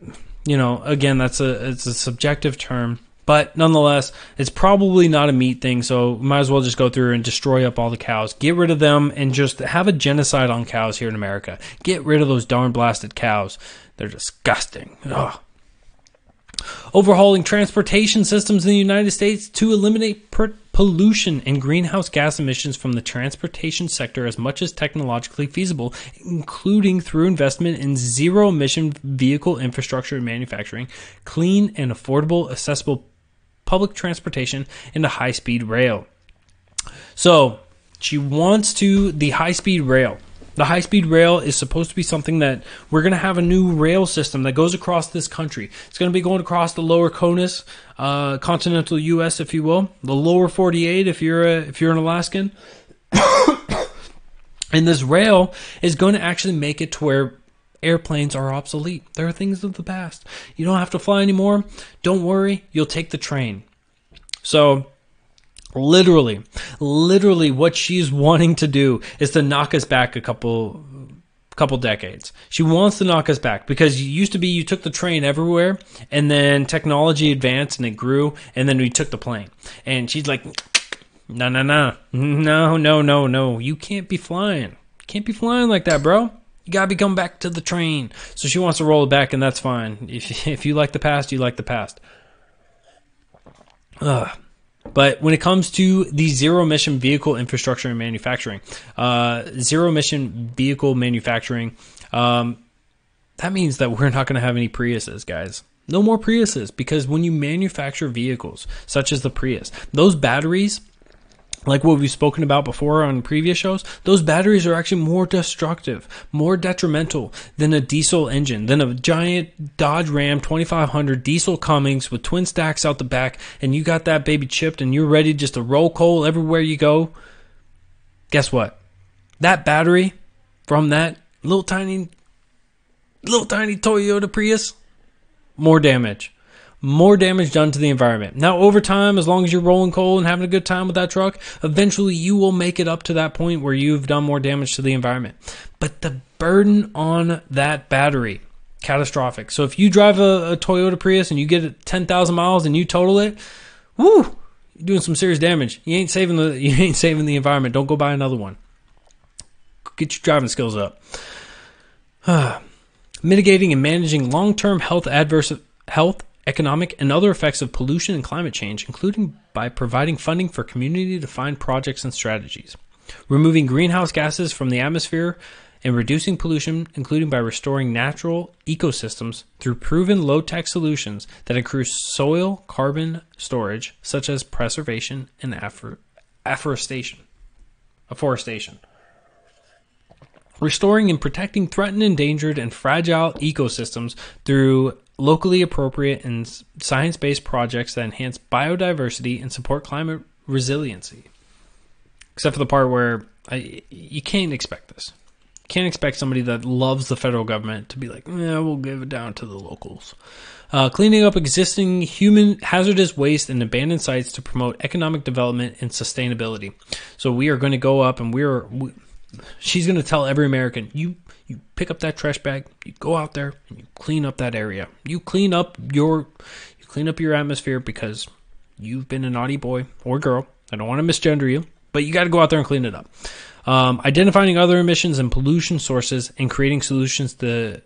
again, it's a subjective term. But nonetheless, it's probably not a meat thing, so we might as well just go through and destroy up all the cows. Get rid of them and just have a genocide on cows here in America. Get rid of those darn blasted cows. They're disgusting. Ugh. Overhauling transportation systems in the United States to eliminate pollution and greenhouse gas emissions from the transportation sector as much as technologically feasible, including through investment in zero-emission vehicle infrastructure and manufacturing, clean and affordable, accessible public transportation, and a high-speed rail. So she wants the high-speed rail. The high-speed rail is supposed to be something that we're going to have a new rail system that goes across this country. It's going to be going across the lower CONUS, continental U.S., if you will, the lower 48 if you're an Alaskan. And this rail is going to actually make it to where airplanes are obsolete. They're things of the past. You don't have to fly anymore. Don't worry, you'll take the train. So literally what she's wanting to do is to knock us back a couple decades. She wants to knock us back because it used to be you took the train everywhere, and then technology advanced and it grew, and then we took the plane. And she's like, no, you can't be flying. Can't be flying like that, bro. You gotta be coming back to the train. So she wants to roll it back, and that's fine. If you like the past, you like the past. But when it comes to the zero-emission vehicle infrastructure and manufacturing, zero-emission vehicle manufacturing, that means that we're not going to have any Priuses, guys. No more Priuses, because when you manufacture vehicles, such as the Prius, those batteries, like what we've spoken about before on previous shows, those batteries are actually more destructive, more detrimental than a diesel engine, than a giant Dodge Ram 2500 diesel Cummins with twin stacks out the back, and you got that baby chipped and you're ready just to roll coal everywhere you go. Guess what? That battery from that little tiny Toyota Prius, more damage. More damage done to the environment. Now, over time, as long as you're rolling coal and having a good time with that truck, eventually you will make it up to that point where you've done more damage to the environment. But the burden on that battery, catastrophic. So if you drive a Toyota Prius and you get it 10,000 miles and you total it, woo, you're doing some serious damage. You ain't saving the environment. Don't go buy another one. Get your driving skills up. Mitigating and managing long-term health, economic, and other effects of pollution and climate change, including by providing funding for community-defined projects and strategies. Removing greenhouse gases from the atmosphere and reducing pollution, including by restoring natural ecosystems through proven low-tech solutions that increase soil carbon storage, such as preservation and afforestation. Restoring and protecting threatened, endangered, and fragile ecosystems through locally appropriate and science-based projects that enhance biodiversity and support climate resiliency. Except for the part where you can't expect this. Can't expect somebody that loves the federal government to be like, we'll give it down to the locals. Cleaning up existing human hazardous waste and abandoned sites to promote economic development and sustainability. So we are going to go up and she's going to tell every American, you pick up that trash bag, you go out there and you clean up that area. You clean up your atmosphere because you've been a naughty boy or girl. I don't want to misgender you, but you got to go out there and clean it up. Identifying other emissions and pollution sources and creating solutions to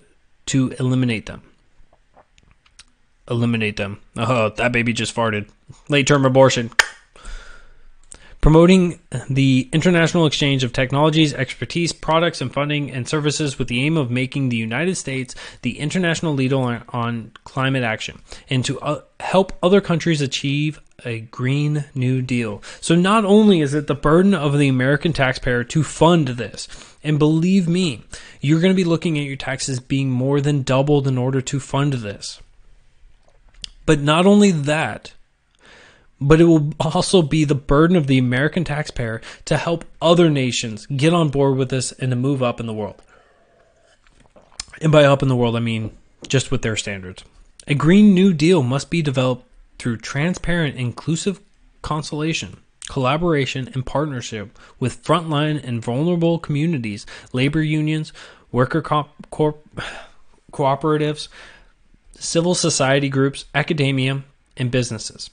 eliminate them. Oh, that baby just farted. Late-term abortion. Promoting the international exchange of technologies, expertise, products, and funding and services with the aim of making the United States the international leader on climate action and to help other countries achieve a Green New Deal. So not only is it the burden of the American taxpayer to fund this, and believe me, you're going to be looking at your taxes being more than doubled in order to fund this. But not only that, but it will also be the burden of the American taxpayer to help other nations get on board with this and to move up in the world. And by up in the world, I mean just with their standards. A Green New Deal must be developed through transparent, inclusive consultation, collaboration, and partnership with frontline and vulnerable communities, labor unions, worker cooperatives, civil society groups, academia, and businesses.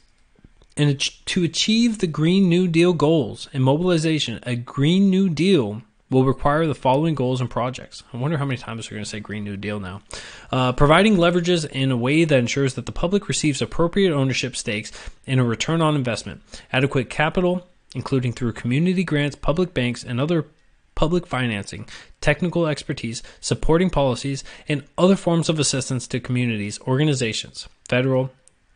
And to achieve the Green New Deal goals and mobilization, a Green New Deal will require the following goals and projects. I wonder how many times we're going to say Green New Deal now. Providing leverages in a way that ensures that the public receives appropriate ownership stakes and a return on investment. Adequate capital, including through community grants, public banks, and other public financing, technical expertise, supporting policies, and other forms of assistance to communities, organizations, federal,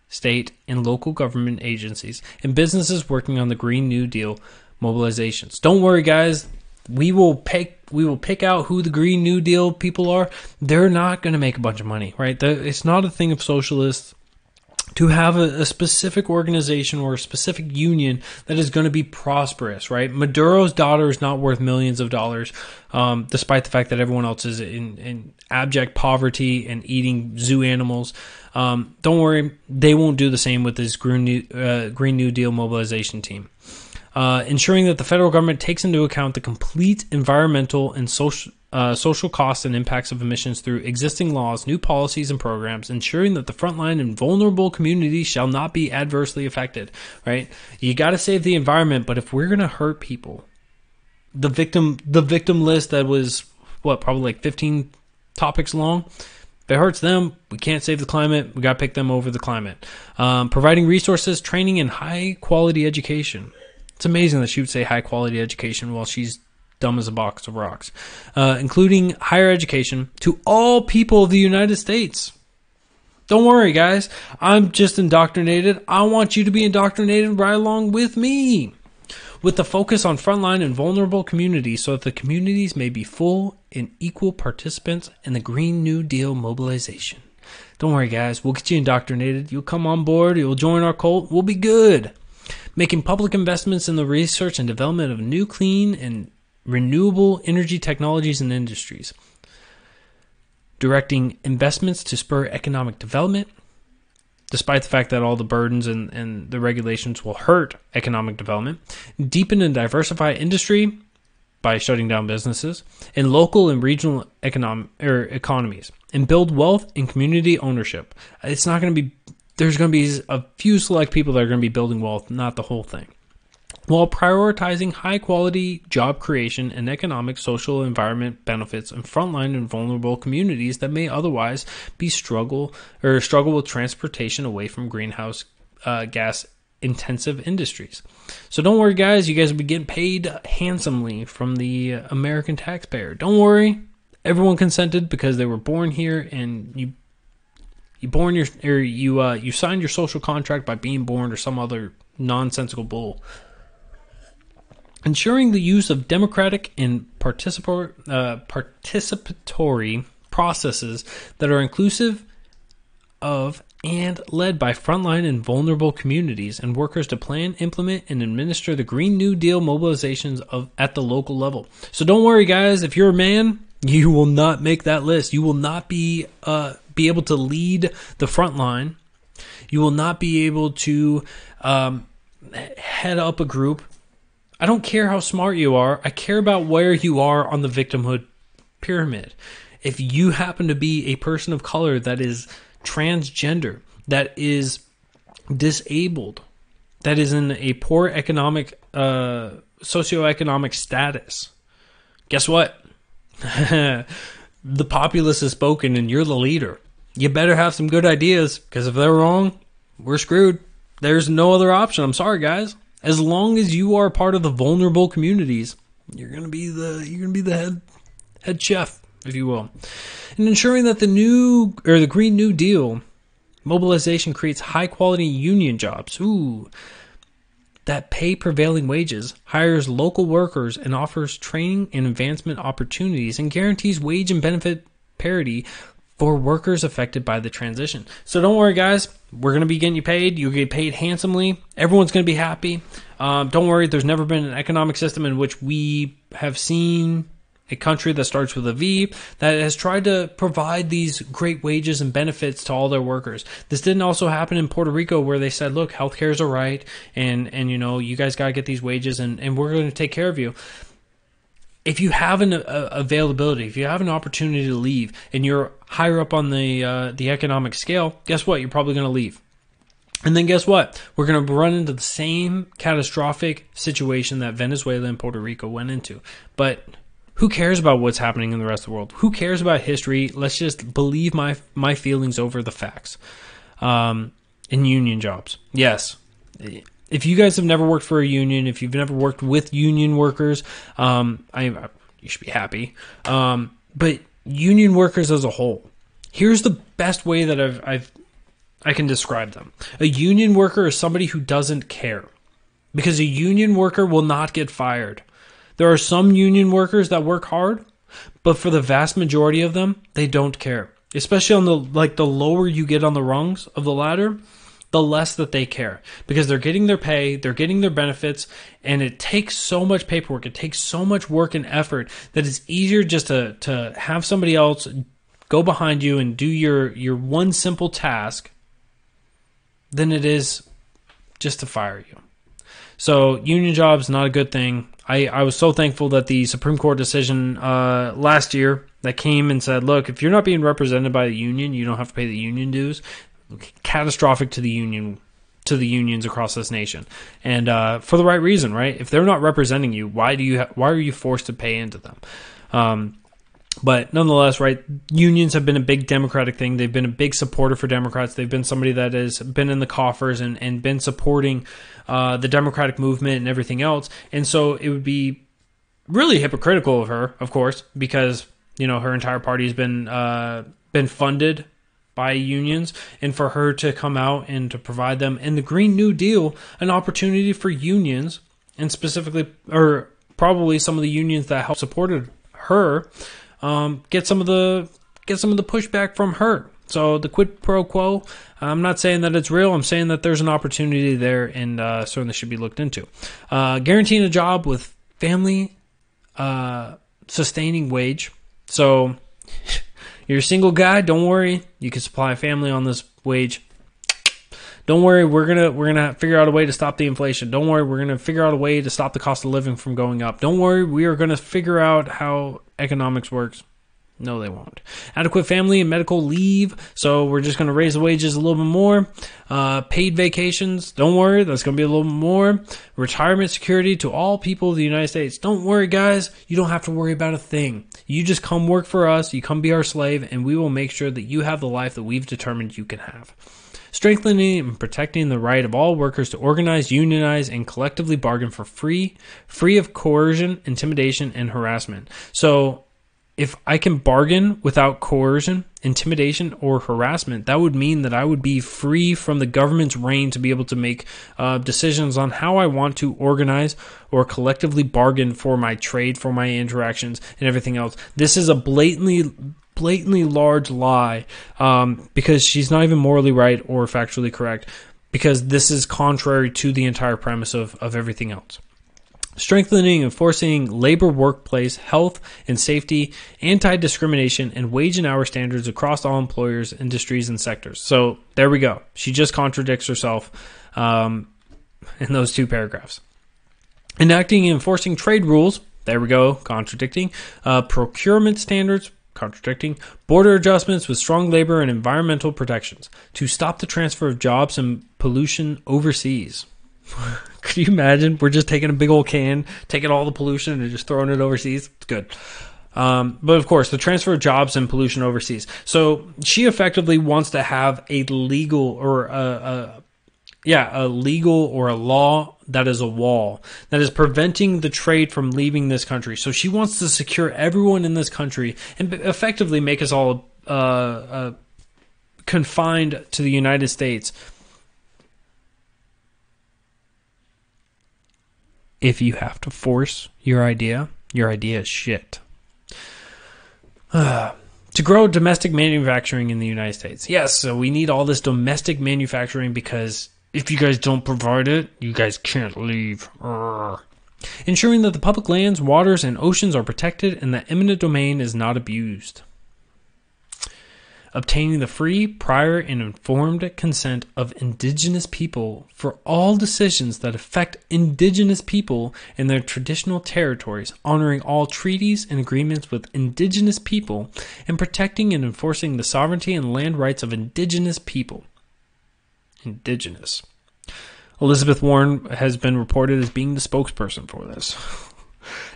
state, and local government agencies, and businesses working on the Green New Deal mobilizations. Don't worry, guys. We will pick out who the Green New Deal people are. They're not going to make a bunch of money, right? It's not a thing of socialists to have a specific organization or a specific union that is going to be prosperous, right? Maduro's daughter is not worth millions of dollars, despite the fact that everyone else is in abject poverty and eating zoo animals. Don't worry, they won't do the same with this Green New Deal mobilization team. Ensuring that the federal government takes into account the complete environmental and social costs and impacts of emissions through existing laws, new policies, and programs, ensuring that the frontline and vulnerable communities shall not be adversely affected, right? You got to save the environment, but if we're going to hurt people, the victim list that was, probably like 15 topics long, if it hurts them, we can't save the climate. We got to pick them over the climate. Providing resources, training, and high-quality education. It's amazing that she would say high-quality education while she's dumb as a box of rocks. Including higher education to all people of the United States. Don't worry, guys. I'm just indoctrinated. I want you to be indoctrinated right along with me. With the focus on frontline and vulnerable communities so that the communities may be full and equal participants in the Green New Deal mobilization. Don't worry, guys. We'll get you indoctrinated. You'll come on board. You'll join our cult. We'll be good. Making public investments in the research and development of new, clean, and renewable energy technologies and industries. Directing investments to spur economic development, despite the fact that all the burdens and the regulations will hurt economic development. Deepen and diversify industry by shutting down businesses and local and regional economies. And build wealth and community ownership. It's not going to be... There's going to be a few select people that are going to be building wealth, not the whole thing. While prioritizing high-quality job creation and economic, social, environment benefits in frontline and vulnerable communities that may otherwise struggle with transportation away from greenhouse gas intensive industries. So don't worry, guys. You guys will be getting paid handsomely from the American taxpayer. Don't worry. Everyone consented because they were born here, and you signed your social contract by being born or some other nonsensical bull. Ensuring the use of democratic and participatory processes that are inclusive of and led by frontline and vulnerable communities and workers to plan, implement, and administer the Green New Deal mobilizations at the local level. So don't worry, guys. If you're a man, You will not make that list. You will not be able to lead the front line. You will not be able to head up a group. I don't care how smart you are. I care about where you are on the victimhood pyramid. If you happen to be a person of color that is transgender, that is disabled, that is in a poor economic, socioeconomic status, guess what? The populace has spoken and you're the leader. You better have some good ideas, because if they're wrong, we're screwed. There's no other option. I'm sorry, guys. As long as you are part of the vulnerable communities, you're gonna be the head chef, if you will. And ensuring that the Green New Deal mobilization creates high quality union jobs. That pay prevailing wages, hires local workers, and offers training and advancement opportunities, and guarantees wage and benefit parity for workers affected by the transition. So don't worry, guys. We're going to be getting you paid. You'll get paid handsomely. Everyone's going to be happy. Don't worry. There's never been an economic system in which we have seen a country that starts with a V that has tried to provide these great wages and benefits to all their workers. This didn't also happen in Puerto Rico, where they said, look, healthcare is a right, and you guys got to get these wages, and we're going to take care of you. If you have an availability, if you have an opportunity to leave, and you're higher up on the economic scale, guess what? You're probably going to leave. And then guess what? We're going to run into the same catastrophic situation that Venezuela and Puerto Rico went into. But who cares about what's happening in the rest of the world? Who cares about history? Let's just believe my feelings over the facts. In union jobs. Yes. If you guys have never worked for a union, if you've never worked with union workers, you should be happy. But union workers as a whole, here's the best way that I can describe them. A union worker is somebody who doesn't care, because a union worker will not get fired. There are some union workers that work hard, but for the vast majority of them, they don't care. Especially on the lower you get on the rungs of the ladder, the less that they care, because they're getting their pay, they're getting their benefits, and it takes so much paperwork, it takes so much work and effort that it's easier just to have somebody else go behind you and do your one simple task than it is just to fire you. So union jobs, not a good thing. I was so thankful that the Supreme Court decision last year that came and said, look, if you're not being represented by the union, you don't have to pay the union dues. Catastrophic to the unions across this nation, and for the right reason, right? If they're not representing you, why are you forced to pay into them? But nonetheless, right, unions have been a big Democratic thing. They've been a big supporter for Democrats. They've been somebody that has been in the coffers and been supporting the Democratic movement and everything else. And so it would be really hypocritical of her, of course, because her entire party has been funded by unions, and for her to come out and to provide them in the Green New Deal an opportunity for unions, and specifically, or probably some of the unions that helped supported her, get some of the pushback from her. So the quid pro quo, I'm not saying that it's real. I'm saying that there's an opportunity there, and certainly should be looked into. Guaranteeing a job with family sustaining wage. So you're a single guy, don't worry. You can supply a family on this wage. Don't worry, we're gonna figure out a way to stop the inflation. Don't worry, we're gonna figure out a way to stop the cost of living from going up. Don't worry, we are gonna figure out how economics works. No, they won't. Adequate family and medical leave. So we're just going to raise the wages a little bit more. Paid vacations. Don't worry. That's going to be a little bit more. Retirement security to all people of the United States. Don't worry, guys. You don't have to worry about a thing. You just come work for us. You come be our slave, and we will make sure that you have the life that we've determined you can have. Strengthening and protecting the right of all workers to organize, unionize, and collectively bargain for free of coercion, intimidation, and harassment. So if I can bargain without coercion, intimidation, or harassment, that would mean that I would be free from the government's reign to be able to make decisions on how I want to organize or collectively bargain for my trade, for my interactions, and everything else. This is a blatantly large lie, because she's not even morally right or factually correct, because this is contrary to the entire premise of everything else. strengthening and enforcing labor, workplace, health and safety, anti-discrimination, and wage and hour standards across all employers, industries, and sectors. So there we go. She just contradicts herself in those two paragraphs. Enacting and enforcing trade rules. There we go. Contradicting. Procurement standards. Contradicting. Border adjustments with strong labor and environmental protections to stop the transfer of jobs and pollution overseas. Could you imagine? We're just taking a big old can, taking all the pollution and just throwing it overseas. It's good. But of course, the transfer of jobs and pollution overseas. So she effectively wants to have a legal or a legal or a law that is a wall that is preventing the trade from leaving this country. So she wants to secure everyone in this country and effectively make us all confined to the United States. If you have to force your idea is shit. To grow domestic manufacturing in the United States. Yes, so we need all this domestic manufacturing because if you guys don't provide it, you guys can't leave. Ensuring that the public lands, waters, and oceans are protected and that eminent domain is not abused. Obtaining the free, prior, and informed consent of indigenous people for all decisions that affect indigenous people in their traditional territories, honoring all treaties and agreements with indigenous people, and protecting and enforcing the sovereignty and land rights of indigenous people. Indigenous. Elizabeth Warren has been reported as being the spokesperson for this.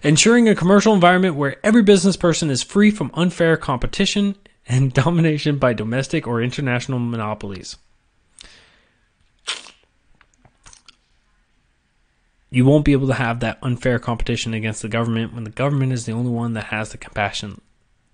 Ensuring a commercial environment where every business person is free from unfair competition and domination by domestic or international monopolies. You won't be able to have that unfair competition against the government when the government is the only one that has the compassion.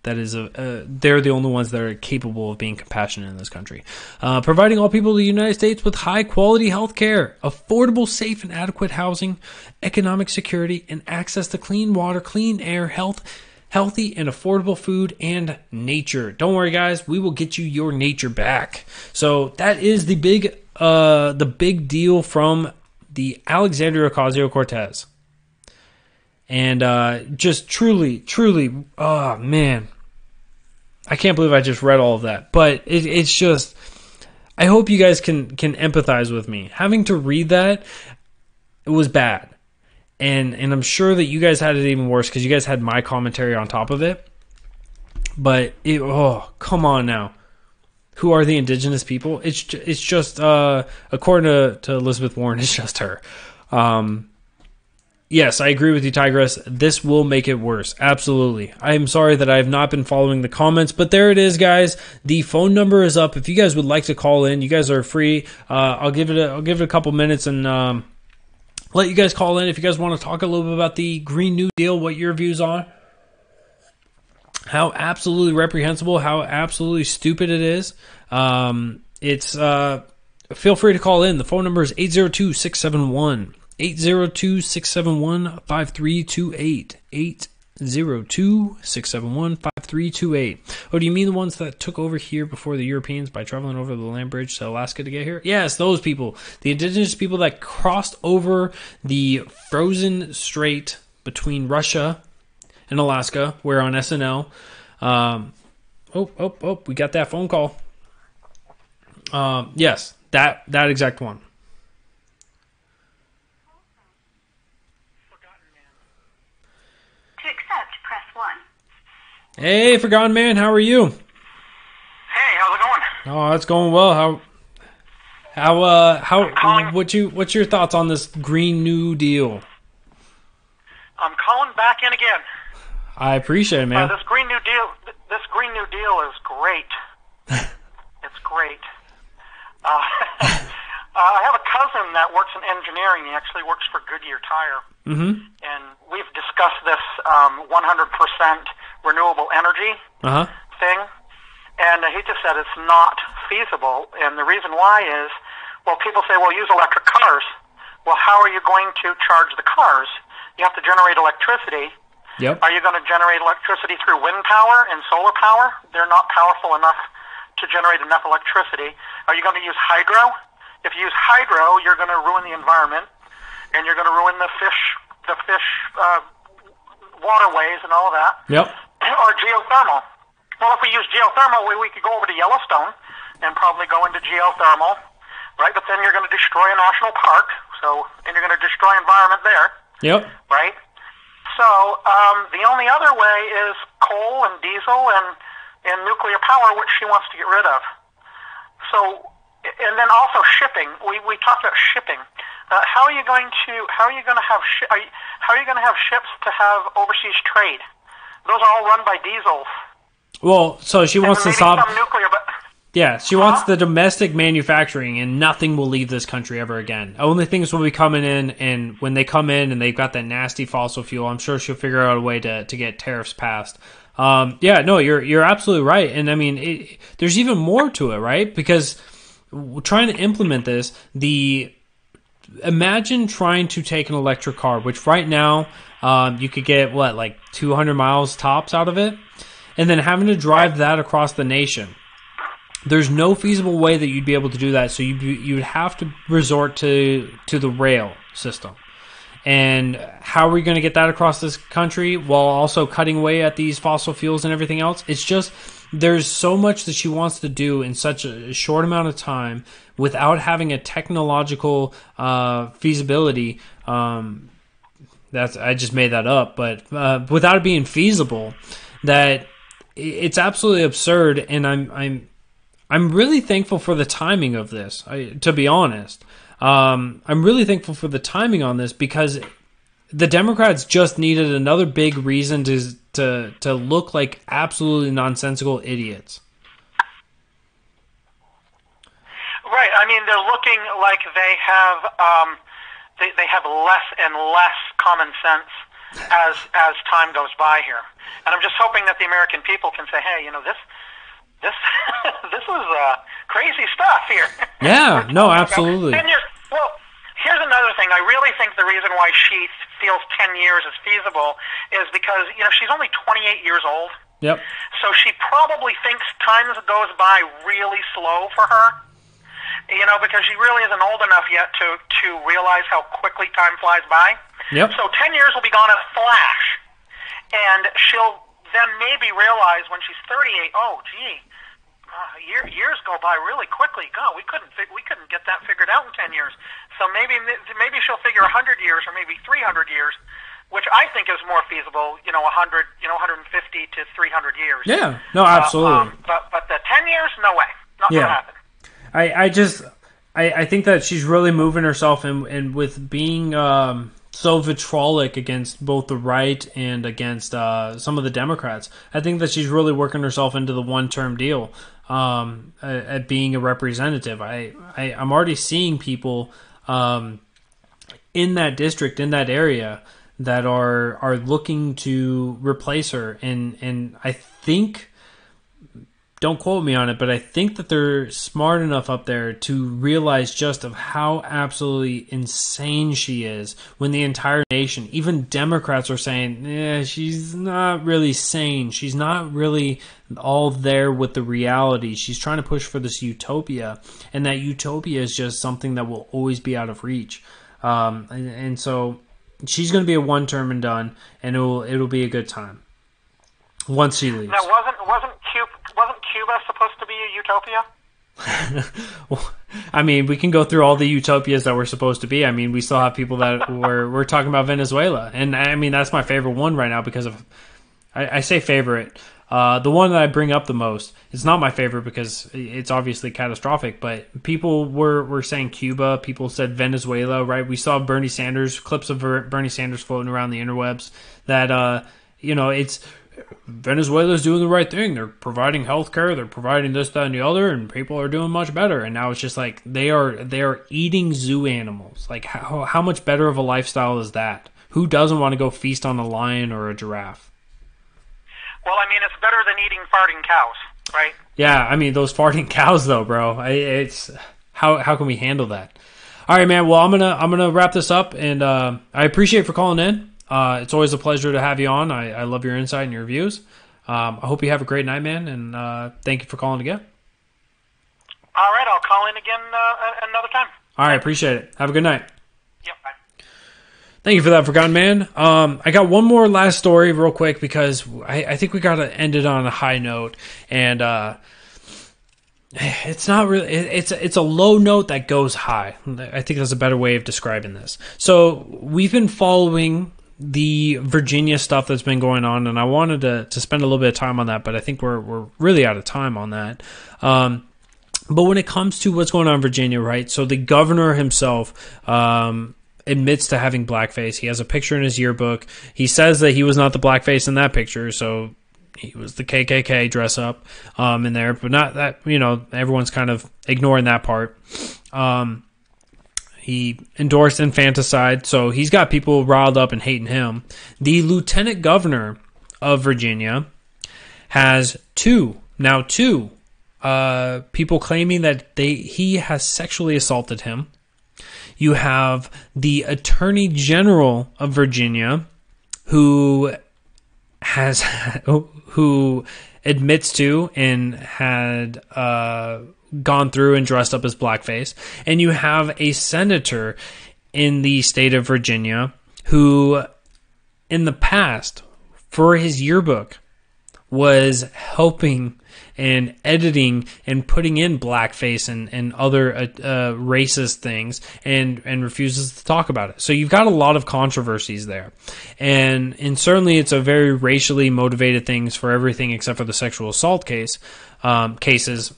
That is, they're the only ones that are capable of being compassionate in this country. Providing all people in the United States with high-quality health care, affordable, safe, and adequate housing, economic security, and access to clean water, clean air, healthy and affordable food, and nature. Don't worry, guys. We will get you your nature back. So that is the big deal from the Alexandria Ocasio-Cortez. And just truly, oh, man. I can't believe I just read all of that. But it's just, I hope you guys can empathize with me. Having to read that, it was bad. And I'm sure that you guys had it even worse because you guys had my commentary on top of it. But, come on now. Who are the indigenous people? It's just, according to Elizabeth Warren, it's just her. Yes, I agree with you, Tigress. This will make it worse. Absolutely. I'm sorry that I have not been following the comments, but there it is, guys. The phone number is up. If you guys would like to call in, you guys are free. I'll give it a couple minutes and let you guys call in if you guys want to talk a little bit about the Green New Deal, what your views are, how absolutely reprehensible, how absolutely stupid it is. Feel free to call in. The phone number is 802-671. 802-671-5328. 802-671-5328. Oh, do you mean the ones that took over here before the Europeans by traveling over the land bridge to Alaska to get here? Yes, those people. The indigenous people that crossed over the frozen strait between Russia and Alaska. We're on SNL. We got that phone call. Yes, that exact one. Hey, Forgotten Man, how are you? Hey, how's it going? Oh, it's going well. What's your thoughts on this Green New Deal? I'm calling back in again. I appreciate it, man. This Green New Deal is great. It's great. I have a cousin that works in engineering. He actually works for Goodyear Tire. Mm-hmm. And we've discussed this 100% renewable energy thing. And he just said it's not feasible. And the reason why is, well, people say, well, use electric cars. Well, how are you going to charge the cars? You have to generate electricity. Yep. Are you going to generate electricity through wind power and solar power? They're not powerful enough to generate enough electricity. Are you going to use hydro? If you use hydro, you're going to ruin the environment, and you're going to ruin the fish the fish waterways and all of that. Yep. Or geothermal. Well, if we use geothermal, we could go over to Yellowstone and probably go into geothermal, right? But then you're going to destroy a national park, and you're going to destroy environment there. Yep. Right? So the only other way is coal and diesel and nuclear power, which she wants to get rid of. So, and then also shipping. We talked about shipping. How are you going to have ships to have overseas trade? Those are all run by diesels. Well, so she wants to stop some nuclear, but yeah, she wants the domestic manufacturing, and nothing will leave this country ever again. Only things will be coming in, and when they come in and they've got that nasty fossil fuel, I'm sure she'll figure out a way to get tariffs passed. Yeah, no, you're absolutely right, and I mean, there's even more to it, right? Because trying to implement this, imagine trying to take an electric car, which right now you could get like 200 miles tops out of it, and then having to drive that across the nation. There's no feasible way that you'd be able to do that, so you'd have to resort to the rail system. And how are we going to get that across this country while also cutting away at these fossil fuels and everything else? It's just, there's so much that she wants to do in such a short amount of time without having a technological feasibility. I just made that up, but without it being feasible, that it's absolutely absurd. And I'm really thankful for the timing of this, to be honest. I'm really thankful for the timing on this because the Democrats just needed another big reason to look like absolutely nonsensical idiots. Right. I mean, they're looking like they have less and less common sense as time goes by here. And I'm just hoping that the American people can say, hey, this is crazy stuff here. Yeah, no, absolutely. 10 years. Well, here's another thing. I really think the reason why she feels 10 years is feasible is because, she's only 28 years old. Yep. So she probably thinks time goes by really slow for her, because she really isn't old enough yet to realize how quickly time flies by. Yep. So 10 years will be gone in a flash. And she'll then maybe realize when she's 38, oh, gee, years go by really quickly. God, we couldn't get that figured out in 10 years. So maybe she'll figure 100 years or maybe 300 years, which I think is more feasible. 100, 150 to 300 years. Yeah, no, absolutely. But the 10 years, no way, not gonna happen. I think that she's really moving herself and with being so vitriolic against both the right and against some of the Democrats. I think that she's really working herself into the one-term deal at being a representative. I'm already seeing people in that district, in that area, that are looking to replace her. And I think, don't quote me on it, but I think that they're smart enough up there to realize just of how absolutely insane she is when the entire nation, even Democrats, are saying, she's not really sane. She's not really all there with the reality. She's trying to push for this utopia, and that utopia is just something that will always be out of reach. And so she's going to be a one-term and done, and it'll be a good time once she leaves. Now, wasn't Cuba supposed to be a utopia? Well, I mean, we can go through all the utopias that we're supposed to be. I mean, we still have people that we're talking about Venezuela, and I mean that's my favorite one right now because of I say favorite. The one that I bring up the most, it's not my favorite because it's obviously catastrophic, but people were saying Cuba, people said Venezuela, right? We saw clips of Bernie Sanders floating around the interwebs that it's Venezuela's doing the right thing. They're providing health care. They're providing this, that, and the other, and people are doing much better. And now it's just like they are eating zoo animals. Like how much better of a lifestyle is that? Who doesn't want to go feast on a lion or a giraffe? Well, I mean, it's better than eating farting cows, right? Yeah, I mean those farting cows, though, bro. It's how can we handle that? All right, man. Well, I'm gonna wrap this up, and I appreciate you for calling in. It's always a pleasure to have you on. I love your insight and your views. I hope you have a great night, man, and thank you for calling again. All right, I'll call in again another time. All right, appreciate it. Have a good night. Yep, bye. Thank you for that, Forgotten Man. I got one more last story real quick because I think we got to end it on a high note. And it's not really... It's a low note that goes high. I think that's a better way of describing this. So we've been following the Virginia stuff that's been going on, and I wanted to spend a little bit of time on that, but I think we're really out of time on that. But when it comes to what's going on in Virginia, right? So the governor himself admits to having blackface. He has a picture in his yearbook. He says that he was not the blackface in that picture, so he was the KKK dress up in there, but not that, everyone's kind of ignoring that part. He endorsed infanticide, so he's got people riled up and hating him. The lieutenant governor of Virginia has two people claiming that he has sexually assaulted him. You have the Attorney General of Virginia, who admits to and had gone through and dressed up as blackface, and you have a senator in the state of Virginia who, in the past, for his yearbook, was helping and editing and putting in blackface and other racist things and refuses to talk about it. So you've got a lot of controversies there. And certainly it's a very racially motivated things for everything except for the sexual assault cases,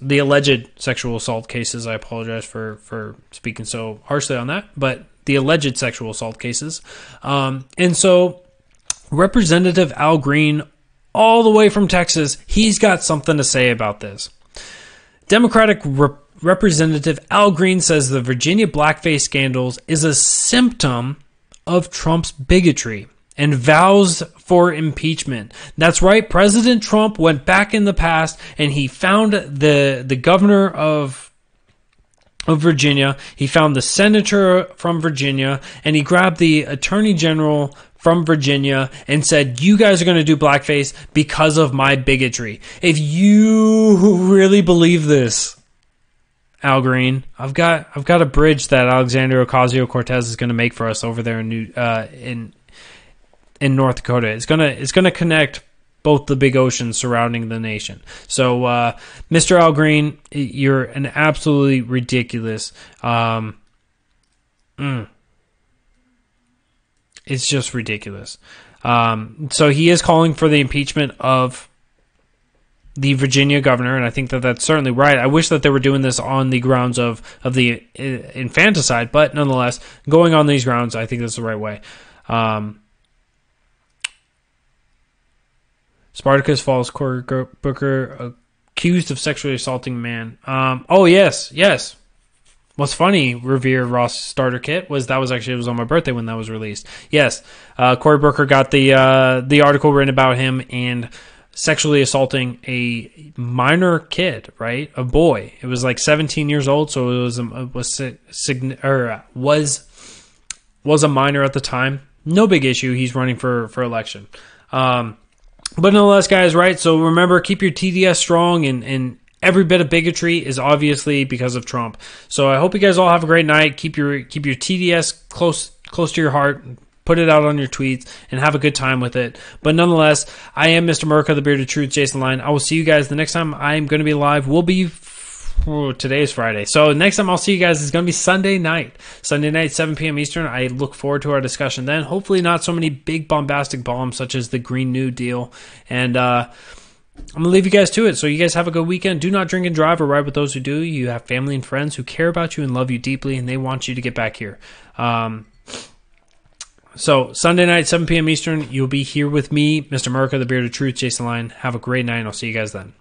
the alleged sexual assault cases. I apologize for speaking so harshly on that, but the alleged sexual assault cases. And so Representative Al Green, all the way from Texas, he's got something to say about this. Democratic Representative Al Green says the Virginia blackface scandals is a symptom of Trump's bigotry and vows for impeachment. That's right, President Trump went back in the past and he found the governor of Virginia, he found the senator from Virginia, and he grabbed the attorney general from Virginia and said, you guys are going to do blackface because of my bigotry. If you really believe this, Al Green, I've got a bridge that Alexandria Ocasio-Cortez is going to make for us over there in North Dakota. It's gonna connect both the big oceans surrounding the nation. So, Mr. Al Green, you're an absolutely ridiculous. It's just ridiculous. So he is calling for the impeachment of the Virginia governor, and I think that that's certainly right. I wish that they were doing this on the grounds of the infanticide, but nonetheless, going on these grounds, I think that's the right way. Spartacus Falls Cory Booker accused of sexually assaulting man. Oh, yes. What's funny, Revere Ross starter kit, it was on my birthday when that was released. Yes, Cory Booker got the article written about him and sexually assaulting a minor kid, right? A boy. It was like 17 years old, so it was a minor at the time. No big issue. He's running for election. But nonetheless, guys, right? So remember, keep your TDS strong, and every bit of bigotry is obviously because of Trump. So I hope you guys all have a great night. Keep your TDS close to your heart. Put it out on your tweets and have a good time with it. But nonetheless, I am Mr. Merca, the Bearded Truth, Jason Lyon. I will see you guys the next time I'm going to be live. Today is Friday. So next time I'll see you guys is going to be Sunday night, 7 p.m. Eastern. I look forward to our discussion then. Hopefully not so many big bombastic bombs such as the Green New Deal. And I'm going to leave you guys to it. So you guys have a good weekend. Do not drink and drive or ride with those who do. You have family and friends who care about you and love you deeply, and they want you to get back here. So Sunday night, 7 p.m. Eastern, you'll be here with me, Mr. Merca, the Bearded Truth, Jason Lyon. Have a great night, and I'll see you guys then.